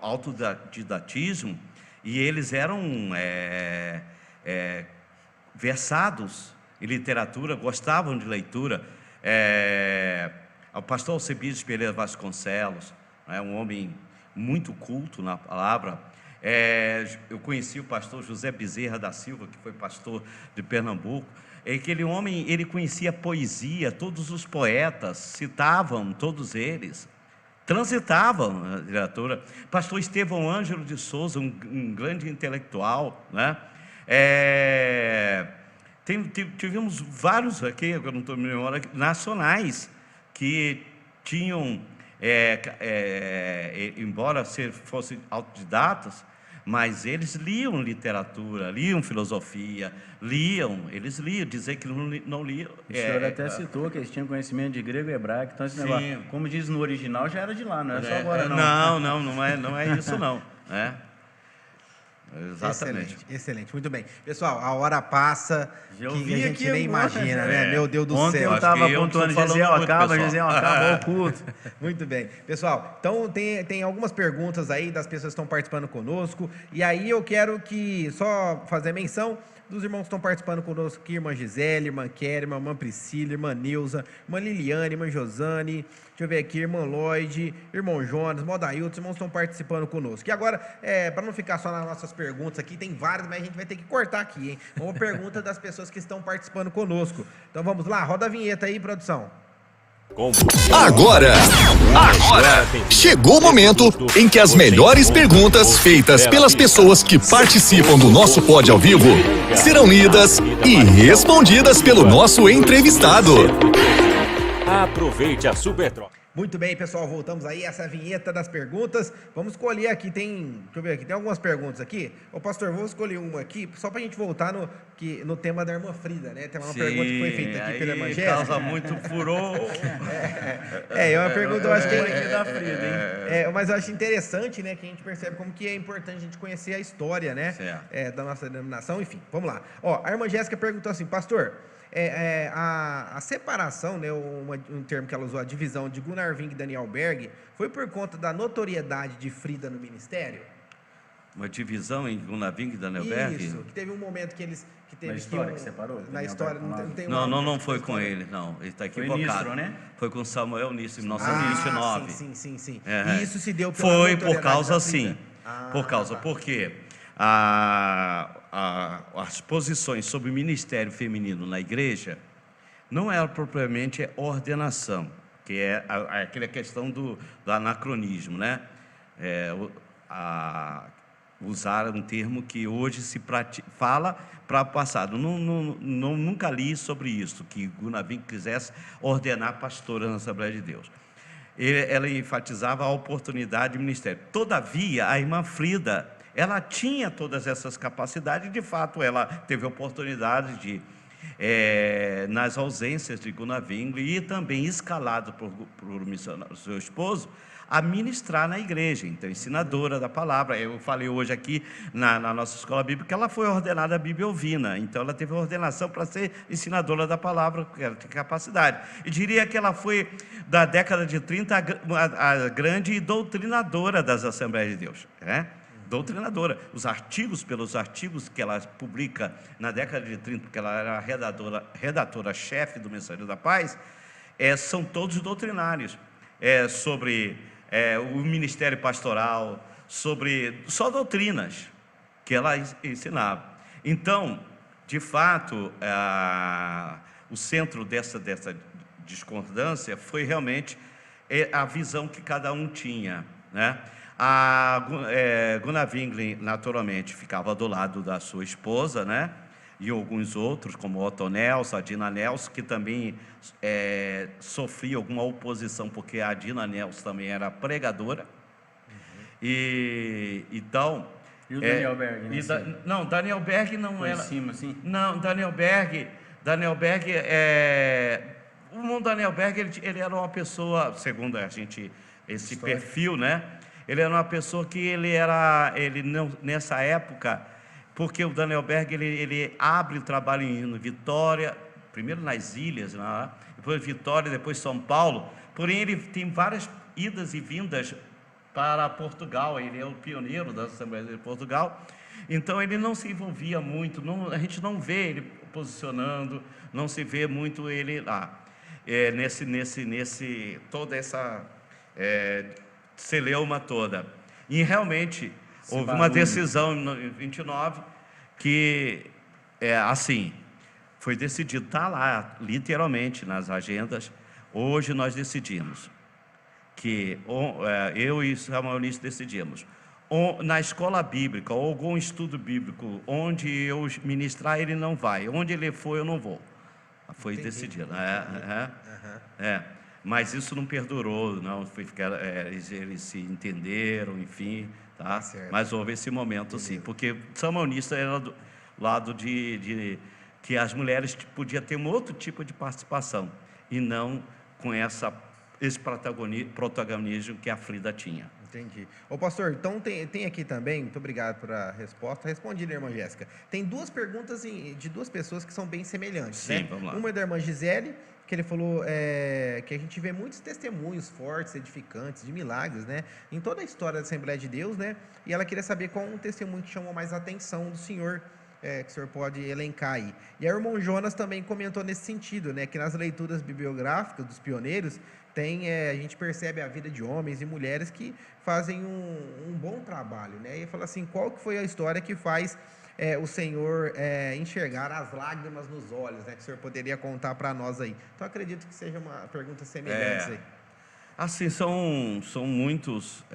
autodidatismo e eles eram versados em literatura, gostavam de leitura. O pastor Alcebiades Pereira Vasconcelos, um homem muito culto na palavra. Eu conheci o pastor José Bezerra da Silva, que foi pastor de Pernambuco. Aquele homem, ele conhecia poesia, todos os poetas citavam, todos eles transitavam na literatura. Pastor Estevão Ângelo de Souza, um grande intelectual, né? Tivemos vários aqui, eu não estou me lembrando, nacionais, que tinham, embora fossem autodidatas, mas eles liam literatura, liam filosofia, eles liam, dizer que não liam. O senhor até citou que eles tinham conhecimento de grego e hebraico, então esse negócio, como diz no original, já era de lá, não é só agora não. Não é isso não. Exatamente. Excelente, muito bem. Pessoal, a hora passa que a gente nem imagina, né? Meu Deus do Ontem céu. eu estava pontuando, Gesiel acabou o culto. Muito bem. Pessoal, então tem algumas perguntas aí das pessoas que estão participando conosco, e aí eu quero só fazer menção dos irmãos que estão participando conosco aqui, irmã Gisele, irmã Kérima, irmã Priscila, irmã Neuza, irmã Liliane, irmã Josane, deixa eu ver aqui, irmã Lloyd, irmão Jonas, Modailton, os irmãos estão participando conosco. E agora, para não ficar só nas nossas perguntas aqui, tem várias, mas a gente vai ter que cortar aqui, hein? Uma pergunta das pessoas que estão participando conosco. Então vamos lá, roda a vinheta aí, produção. Agora, chegou o momento em que as melhores perguntas feitas pelas pessoas que participam do nosso pod ao vivo serão lidas e respondidas pelo nosso entrevistado. Aproveite a Super Troca. Muito bem, pessoal, voltamos aí, essa é a vinheta das perguntas. Vamos escolher aqui, deixa eu ver aqui, tem algumas perguntas aqui. Ô pastor, vou escolher uma aqui, só pra gente voltar no tema da irmã Frida, né? Tem uma pergunta que foi feita aqui pela irmã Jéssica. Causa muito furor. É uma pergunta, eu acho que da Frida, hein? mas eu acho interessante, né, que a gente percebe como que é importante a gente conhecer a história, né? Da nossa denominação, enfim, vamos lá. A irmã Jéssica perguntou assim, pastor, a separação, né, um termo que ela usou, a divisão de Gunnar Ving e Daniel Berg, foi por conta da notoriedade de Frida no ministério? Uma divisão em Gunnar Ving e Daniel Berg? Isso, que teve um momento que eles... Na história que separou? Na história, não tem não foi com ele, não. Ele está equivocado. Foi Nistro, né? Foi com Samuel Nistro, em 1929. Sim. É. E isso se deu pela Foi notoriedade por causa, da sim. Frida? Por causa, porque as posições sobre o ministério feminino na igreja não era propriamente ordenação, que é aquela questão do anacronismo, né? Usar um termo que hoje se fala para o passado. Nunca li sobre isso, que Gunnar Ving quisesse ordenar pastora na Assembleia de Deus. Ela enfatizava a oportunidade de ministério. Todavia, a irmã Frida, ela tinha todas essas capacidades, e de fato ela teve a oportunidade de, nas ausências de Gunnar Ving, e também escalado por missionário, seu esposo, a ministrar na igreja, então ensinadora da palavra. Eu falei hoje aqui na nossa escola bíblica que ela foi ordenada bibliovina, então ela teve a ordenação para ser ensinadora da palavra, porque ela tem capacidade. E diria que ela foi, da década de 30, a grande doutrinadora das Assembleias de Deus, doutrinadora. Pelos artigos que ela publica na década de 30, porque ela era redatora-chefe do Mensageiro da Paz, são todos doutrinários, sobre o ministério pastoral, sobre só doutrinas que ela ensinava. Então, de fato, o centro dessa discordância foi realmente a visão que cada um tinha, né? Gunnar Wingren, naturalmente, ficava do lado da sua esposa, né? E alguns outros, como Otto Nelson, a Dina Nelson, que também sofria alguma oposição, porque a Dina Nelson também era pregadora. E então... E o Daniel Berg, né? Não, Daniel Berg não Foi era... em cima, assim? Não, Daniel Berg, o Daniel Berg, ele era uma pessoa, segundo a gente, esse perfil, né? Ele era uma pessoa que nessa época, porque o Daniel Berg, ele abre o trabalho em Vitória, primeiro nas ilhas, né? Depois Vitória, depois São Paulo, porém ele tem várias idas e vindas para Portugal, ele é o pioneiro da Assembleia de Portugal, então ele não se envolvia muito, a gente não vê ele posicionando, não se vê muito ele lá, toda essa celeuma toda. E realmente houve uma decisão em 29 que assim, foi decidido, está lá literalmente nas agendas. Hoje nós decidimos que eu e Samuel Nisso decidimos, na escola bíblica ou algum estudo bíblico onde eu ministrar, ele não vai, onde ele for eu não vou. Foi decidido. Mas isso não perdurou, não foi eles se entenderam, enfim, tá? Mas houve esse momento, sim, porque Samuel Nisso era do lado de que as mulheres podiam ter um outro tipo de participação e não com esse protagonismo que a Frida tinha. Entendi. Ô pastor, então tem aqui também, muito obrigado pela resposta, respondi, irmã Jéssica. Tem duas perguntas de duas pessoas que são bem semelhantes. Sim, né? vamos lá. Uma é da irmã Gisele, que ele falou que a gente vê muitos testemunhos fortes, edificantes, de milagres, né? Em toda a história da Assembleia de Deus, né? E ela queria saber qual um testemunho que chamou mais a atenção do senhor, que o senhor pode elencar aí. E a irmã Jonas também comentou nesse sentido, né? Que nas leituras bibliográficas dos pioneiros, a gente percebe a vida de homens e mulheres que fazem um bom trabalho, né? E fala assim, qual que foi a história que faz o Senhor enxergar as lágrimas nos olhos, né? Que o Senhor poderia contar para nós aí. Então, acredito que seja uma pergunta semelhante aí. Assim, são muitos,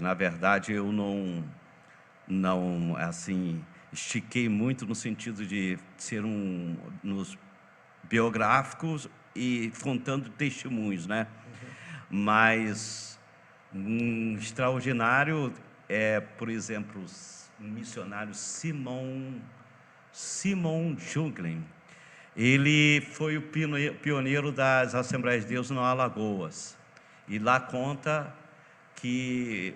na verdade, eu não assim, estiquei muito no sentido de ser nos biográficos e contando testemunhos, né? Mas extraordinário por exemplo, um missionário Simon Jungling. Ele foi o pioneiro das Assembleias de Deus no Alagoas. E lá conta que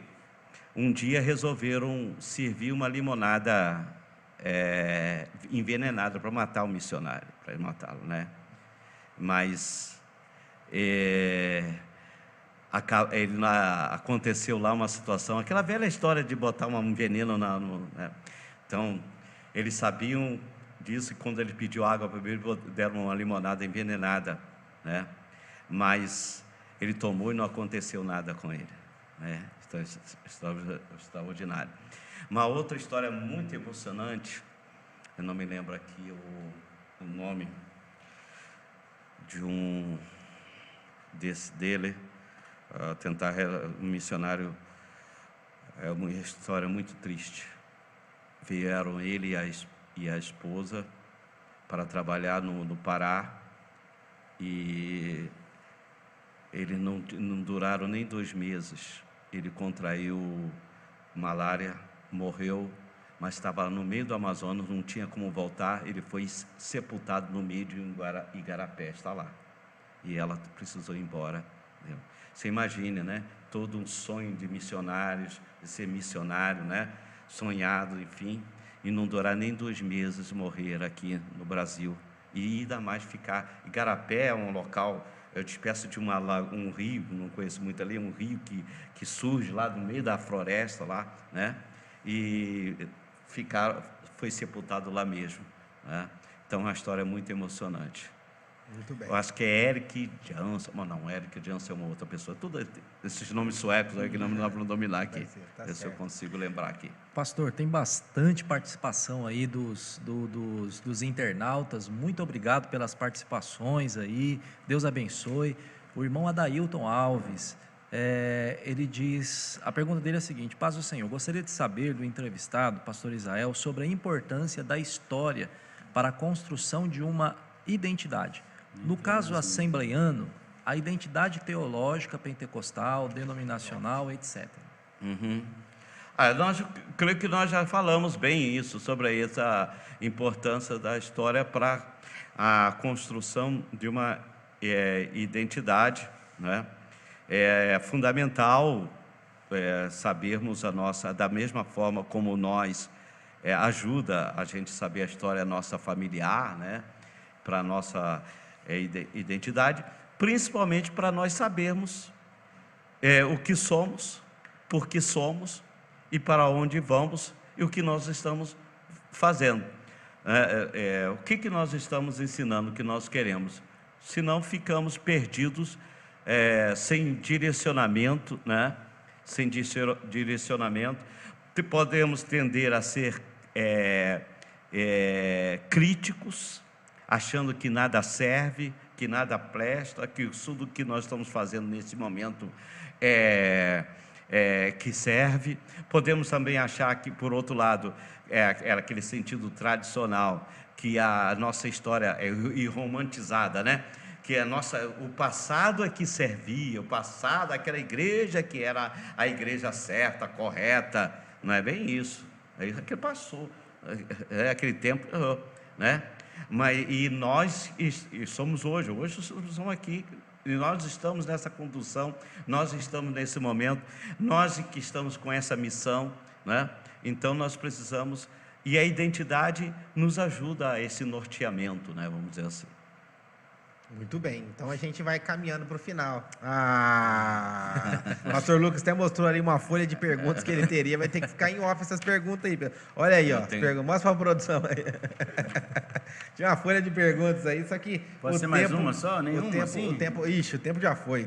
um dia resolveram servir uma limonada envenenada para matar o missionário, para matá-lo, né? Mas aconteceu lá uma situação, aquela velha história de botar um veneno né? Então, eles sabiam disso, e quando ele pediu água para beber, deram uma limonada envenenada, né? Mas ele tomou e não aconteceu nada com ele, né? Então, extraordinário. Uma outra história muito emocionante, eu não me lembro aqui o nome de dele, tentar um missionário, é uma história muito triste. Vieram ele e a esposa para trabalhar no Pará, e ele não duraram nem 2 meses. Ele contraiu malária, morreu, mas estava no meio do Amazonas, não tinha como voltar. Ele foi sepultado no meio de Igarapé, está lá. E ela precisou ir embora. Você imagine, né? Todo um sonho de missionários, de ser missionário, né? Sonhado, enfim, e não durar nem 2 meses, morrer aqui no Brasil. E ainda mais ficar... Igarapé é um local, eu te peço, de um rio, não conheço muito ali, um rio que surge lá no meio da floresta, lá, né? E foi sepultado lá mesmo, né? Então, é uma história muito emocionante. Muito bem. Eu acho que é Eric Jansson, mas não, Eric Jansson é uma outra pessoa. Todos esses nomes suecos aí que não dá para dominar aqui. Tá Ver se eu certo. consigo lembrar aqui. Pastor, tem bastante participação aí dos internautas. Muito obrigado pelas participações aí. Deus abençoe. O irmão Adailton Alves, ele diz, a pergunta dele é a seguinte: paz do Senhor, gostaria de saber do entrevistado, pastor Israel, sobre a importância da história para a construção de uma identidade. No caso assembleiano, a identidade teológica, pentecostal, denominacional, etc. Creio que nós já falamos bem isso, sobre essa importância da história para a construção de uma identidade, né? É fundamental sabermos da mesma forma como nós ajuda a gente saber a história nossa familiar, né? Para a nossa identidade, principalmente para nós sabermos o que somos, por que somos e para onde vamos e o que nós estamos fazendo. O que nós estamos ensinando, o que nós queremos. Senão ficamos perdidos, sem direcionamento, né? Sem direcionamento. Podemos tender a ser críticos, achando que nada serve, que nada presta, que tudo que nós estamos fazendo nesse momento que serve. Podemos também achar que, por outro lado, era aquele sentido tradicional, que a nossa história é romantizada, né? Que o passado é que servia, o passado, aquela igreja que era a igreja certa, correta. Não é bem isso. É isso que passou. Aquele tempo, né? Nós somos hoje somos aqui, e nós estamos nessa condução, nós estamos nesse momento, nós que estamos com essa missão, né? Então nós precisamos, e a identidade nos ajuda a esse norteamento, né? Vamos dizer assim. Muito bem, então a gente vai caminhando para o final. O pastor Lucas até mostrou ali uma folha de perguntas que ele teria, vai ter que ficar em off essas perguntas aí. Olha aí, ó, mostra para a produção aí. Tinha uma folha de perguntas aí, só que pode ser mais uma só? Nenhuma, o tempo já foi.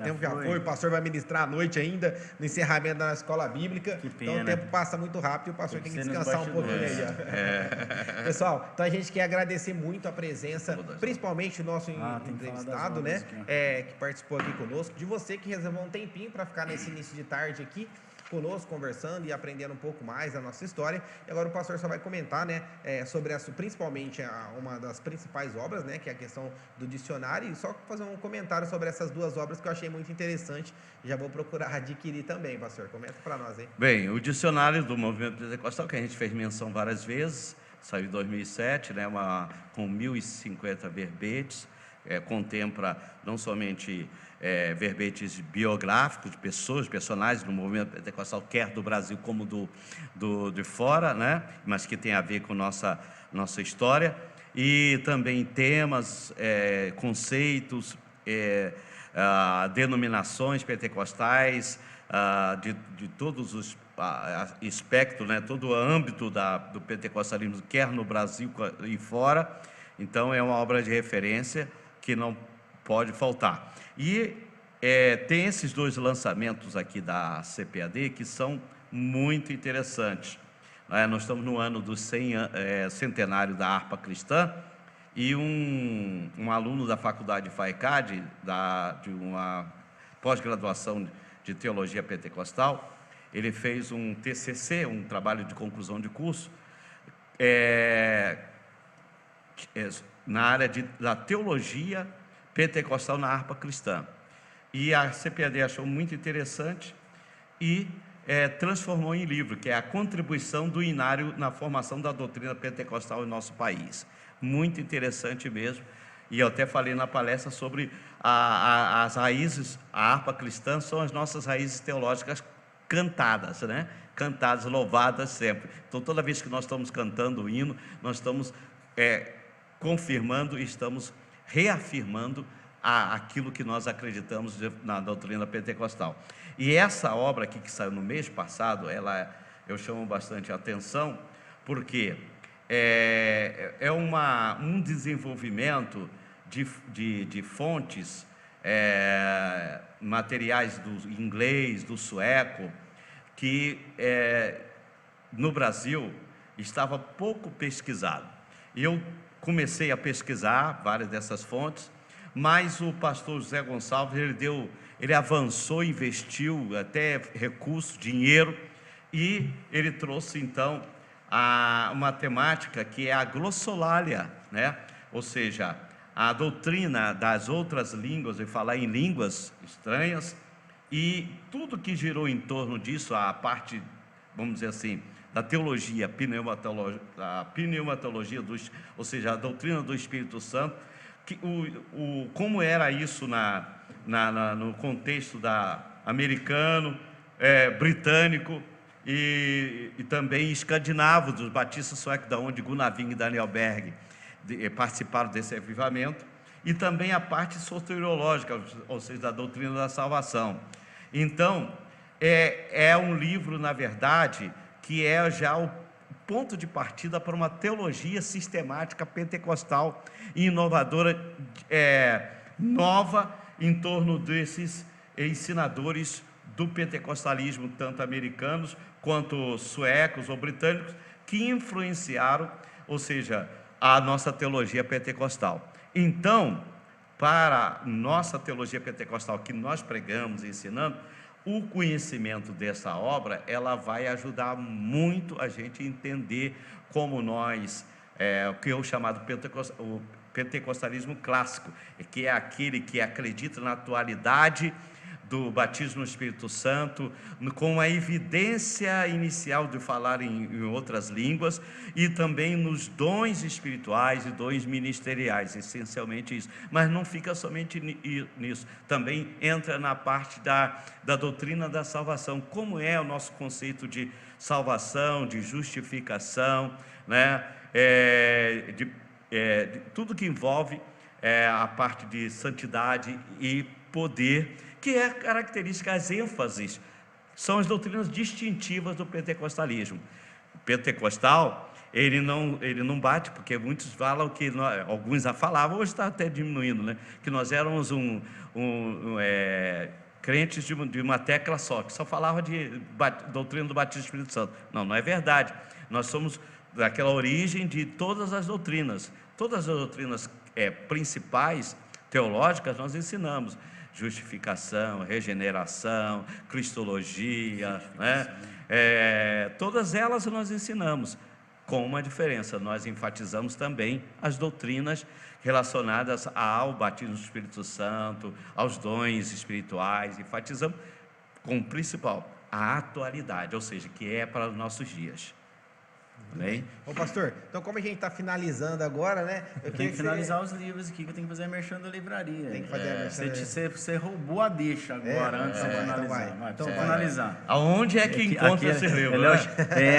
O pastor vai ministrar à noite ainda, no encerramento da escola bíblica. Então o tempo passa muito rápido e o pastor tem que descansar um pouquinho aí. Pessoal, então a gente quer agradecer muito a presença, principalmente do nosso entrevistado, né, que participou aqui conosco, de você que reservou um tempinho para ficar nesse início de tarde aqui conosco, conversando e aprendendo um pouco mais da nossa história. E agora o pastor só vai comentar, né, sobre principalmente uma das principais obras, né, que é a questão do dicionário, e só fazer um comentário sobre essas duas obras que eu achei muito interessante. Já vou procurar adquirir também, pastor. Comenta para nós aí. Bem, o dicionário do Movimento Pentecostal, que a gente fez menção várias vezes, saiu em 2007, né, com 1.050 verbetes. Contempla não somente verbetes biográficos de pessoas, personagens do movimento pentecostal, quer do Brasil como de fora, né? Mas que tem a ver com nossa história, e também temas, conceitos, denominações pentecostais, de todos os espectros, né? Todo o âmbito do pentecostalismo, quer no Brasil e fora. Então é uma obra de referência que não pode faltar. E tem esses dois lançamentos aqui da CPAD que são muito interessantes. Nós estamos no ano do centenário da harpa cristã, e um aluno da faculdade FAECAD, de uma pós-graduação de teologia pentecostal, ele fez um TCC, um trabalho de conclusão de curso, na área da teologia pentecostal na harpa cristã. E a CPAD achou muito interessante e transformou em livro, que é a contribuição do Inário na formação da doutrina pentecostal em nosso país. Muito interessante mesmo. E eu até falei na palestra sobre as raízes, a harpa cristã são as nossas raízes teológicas cantadas, né? Cantadas, louvadas sempre. Então, toda vez que nós estamos cantando o hino, nós estamos confirmando e estamos reafirmando aquilo que nós acreditamos na doutrina pentecostal. E essa obra aqui que saiu no mês passado, eu chamo bastante a atenção, porque um desenvolvimento de fontes, materiais do inglês, do sueco, que no Brasil estava pouco pesquisado. Eu comecei a pesquisar várias dessas fontes, mas o pastor José Gonçalves, ele avançou, investiu até recursos, dinheiro, e ele trouxe então uma temática que é a glossolalia, né? Ou seja, a doutrina das outras línguas, e falar em línguas estranhas, e tudo que girou em torno disso, a parte, vamos dizer assim, da teologia, a pneumatologia, ou seja, a doutrina do Espírito Santo, como era isso no contexto americano, britânico e também escandinavo, dos batistas suecos, da onde Gunaving e Daniel Berg participaram desse avivamento, e também a parte soteriológica, ou seja, da doutrina da salvação. Então, é um livro, na verdade, que é já o ponto de partida para uma teologia sistemática pentecostal e inovadora, nova, em torno desses ensinadores do pentecostalismo, tanto americanos quanto suecos ou britânicos, que influenciaram, ou seja, a nossa teologia pentecostal. Então, para nossa teologia pentecostal que nós pregamos e ensinamos, o conhecimento dessa obra, ela vai ajudar muito a gente a entender como nós, o que é o chamado o pentecostalismo clássico, que é aquele que acredita na atualidade do batismo no Espírito Santo, com a evidência inicial de falar em outras línguas, e também nos dons espirituais e dons ministeriais, essencialmente isso. Mas não fica somente nisso, também entra na parte da doutrina da salvação, como é o nosso conceito de salvação, de justificação, né? De tudo que envolve a parte de santidade e poder, que é característica, as ênfases, são as doutrinas distintivas do pentecostalismo. O pentecostal, ele não bate, porque muitos falam que, alguns já falavam, hoje está até diminuindo, né? Que nós éramos crentes de uma tecla só, que só falava de doutrina do batismo do Espírito Santo. Não é verdade. Nós somos daquela origem de todas as doutrinas principais, teológicas, nós ensinamos. Justificação, regeneração, cristologia, né? Todas elas nós ensinamos, com uma diferença: nós enfatizamos também as doutrinas relacionadas ao batismo do Espírito Santo, aos dons espirituais, enfatizamos com o principal, a atualidade, ou seja, que é para os nossos dias. Bem? Ô pastor, então como a gente está finalizando agora, né? Eu tenho que finalizar os livros aqui, que eu tenho que fazer a merchan da livraria. Tem que fazer a merchan. Você roubou a deixa agora, antes de finalizar. Então vai finalizar. Aonde é que encontra esse livro?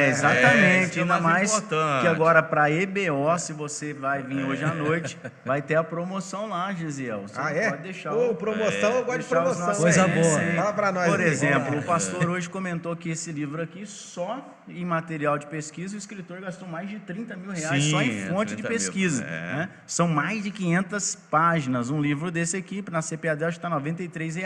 Exatamente, ainda mais importante. Que agora para EBO, se você vai vir hoje à noite, vai ter a promoção lá, Gisiel. Você pode deixar. Promoção, eu gosto de promoção. Coisa boa. Fala para nós. Por exemplo, o pastor hoje comentou que esse livro aqui, só em material de pesquisa, o escritor gastou mais de 30 mil reais só em fonte de pesquisa. Né? São mais de 500 páginas. Um livro desse aqui, na CPAD, acho que está R$ 93.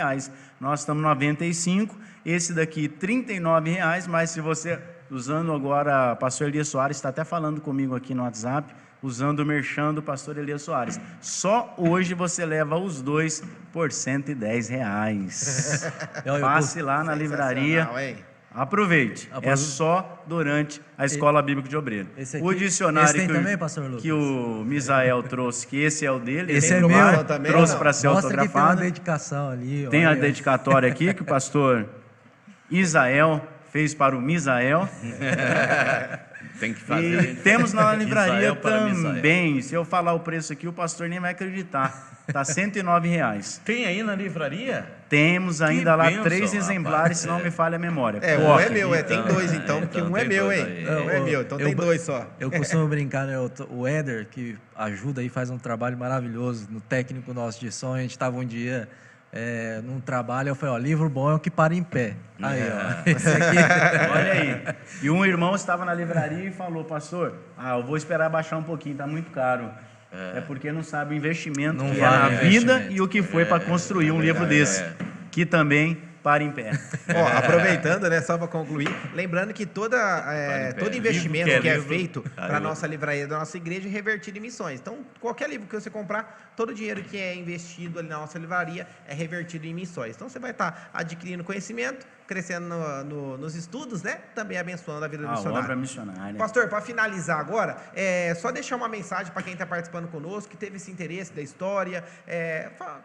Nós estamos R$ 95. Esse daqui, R$ 39. Mas se você, usando agora, o pastor Elias Soares está até falando comigo aqui no WhatsApp, usando o merchan do pastor Elias Soares. Só hoje você leva os dois por R$ 110. Passe lá na livraria. Aproveite. É só durante a Escola Bíblica de Obreiro. O dicionário que o Misael trouxe, que esse é o dele. Esse é meu também. Trouxe para ser autografado. Que tem uma dedicação ali. Tem a dedicatória aqui que o pastor Isael fez para o Misael. Tem que fazer. E temos na livraria também. Se eu falar o preço aqui, o pastor nem vai acreditar. Está R$ 109. Tem aí na livraria? Temos ainda lá 3 exemplares, se não me falha a memória. Um é meu, tem 2 então, porque um é meu, hein? Um é meu, então tem 2 só. Eu costumo brincar, né? O Éder, que ajuda aí, faz um trabalho maravilhoso no técnico nosso de som. A gente estava um dia num trabalho, eu falei, livro bom é o que para em pé. Aí, esse aqui. Olha aí. E um irmão estava na livraria e falou, pastor, eu vou esperar baixar um pouquinho, está muito caro. é porque não sabe o investimento Não que é vale na o vida investimento. e o que foi para construir um livro desse, que também para em pé. Ó, aproveitando, né, só para concluir, lembrando que todo investimento Livro que é livro. feito para a Aí, nossa livraria da nossa igreja é revertido em missões. Então, qualquer livro que você comprar, todo o dinheiro que é investido ali na nossa livraria é revertido em missões. Então, você vai estar adquirindo conhecimento, crescendo nos estudos, né? Também abençoando a vida do A missionário. obra missionária. Pastor, para finalizar agora, só deixar uma mensagem para quem está participando conosco, que teve esse interesse da história,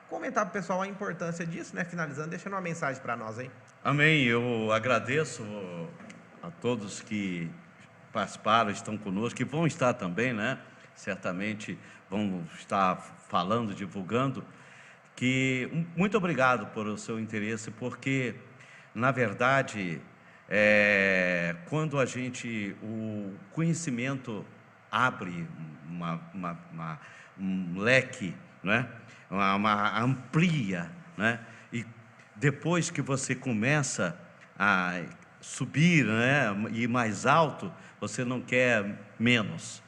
comentar para o pessoal a importância disso, né? Finalizando, deixando uma mensagem para nós aí. Amém. Eu agradeço a todos que participaram, estão conosco, que vão estar também, né? Certamente vão estar falando, divulgando. Muito obrigado por o seu interesse, porque, na verdade, quando o conhecimento abre um leque, né? Amplia, né? E depois que você começa a subir, né, e ir mais alto, você não quer menos.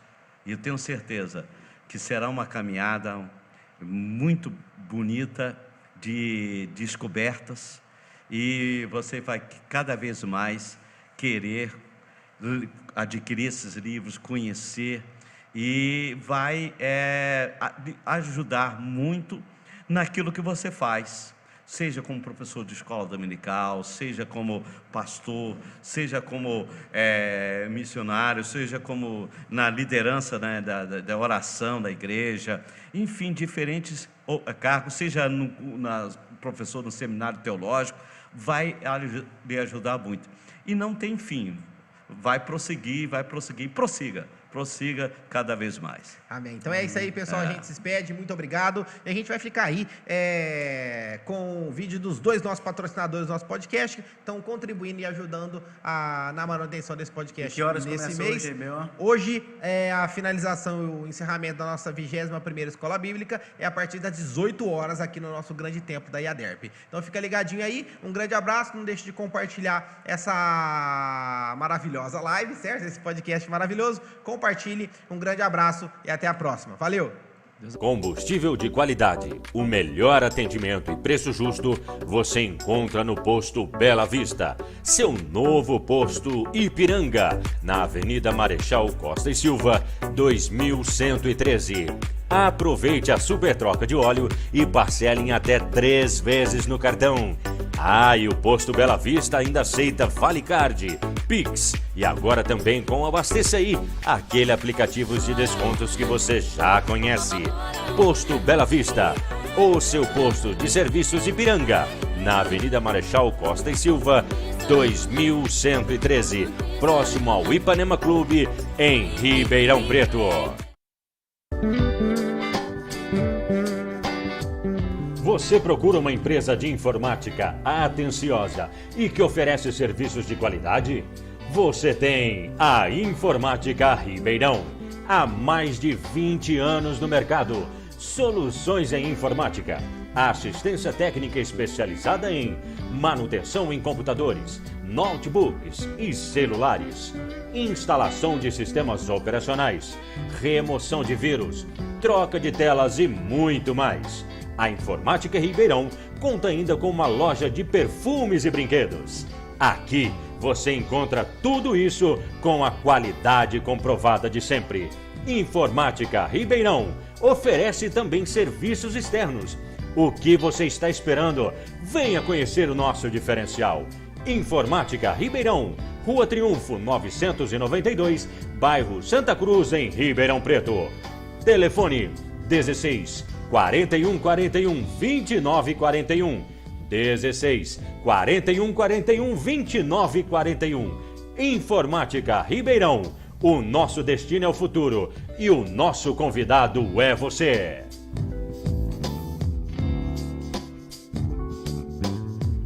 E eu tenho certeza que será uma caminhada muito bonita de descobertas, e você vai cada vez mais querer adquirir esses livros, conhecer, e vai ajudar muito naquilo que você faz. Seja como professor de escola dominical, seja como pastor, seja como missionário, seja como na liderança, né, da oração da igreja, enfim, diferentes cargos, seja professor no seminário teológico, vai lhe ajudar muito. E não tem fim, vai prosseguir, prossiga cada vez mais. Amém. Então é isso aí, pessoal. A gente se despede. Muito obrigado. E a gente vai ficar aí com o vídeo dos dois nossos patrocinadores do nosso podcast, estão contribuindo e ajudando na manutenção desse podcast. E que horas nesse começa mês. hoje, B.O.? Hoje é a finalização e o encerramento da nossa 21ª Escola Bíblica. É a partir das 18 horas aqui no nosso grande templo da IADERP. Então fica ligadinho aí. Um grande abraço. Não deixe de compartilhar essa maravilhosa live, certo? Esse podcast maravilhoso. Compartilhe. Um grande abraço e até a próxima. Valeu! Combustível de qualidade, o melhor atendimento e preço justo você encontra no Posto Bela Vista, seu novo posto Ipiranga, na Avenida Marechal Costa e Silva, 2113. Aproveite a super troca de óleo e parcele em até 3 vezes no cartão. E o Posto Bela Vista ainda aceita Vale Card, Pix e agora também com Abasteça Aí, aquele aplicativo de descontos que você já conhece. Posto Bela Vista, o seu posto de serviços Ipiranga, na Avenida Marechal Costa e Silva, 2113, próximo ao Ipanema Clube, em Ribeirão Preto. Você procura uma empresa de informática atenciosa e que oferece serviços de qualidade? Você tem a Informática Ribeirão. Há mais de 20 anos no mercado. Soluções em informática. Assistência técnica especializada em manutenção em computadores, notebooks e celulares. Instalação de sistemas operacionais. Remoção de vírus. Troca de telas e muito mais. A Informática Ribeirão conta ainda com uma loja de perfumes e brinquedos. Aqui você encontra tudo isso com a qualidade comprovada de sempre. Informática Ribeirão oferece também serviços externos. O que você está esperando? Venha conhecer o nosso diferencial. Informática Ribeirão, Rua Triunfo 992, bairro Santa Cruz, em Ribeirão Preto. Telefone 16 41 41 29 41, 16 41 41 29 41. Informática Ribeirão, o nosso destino é o futuro e o nosso convidado é você.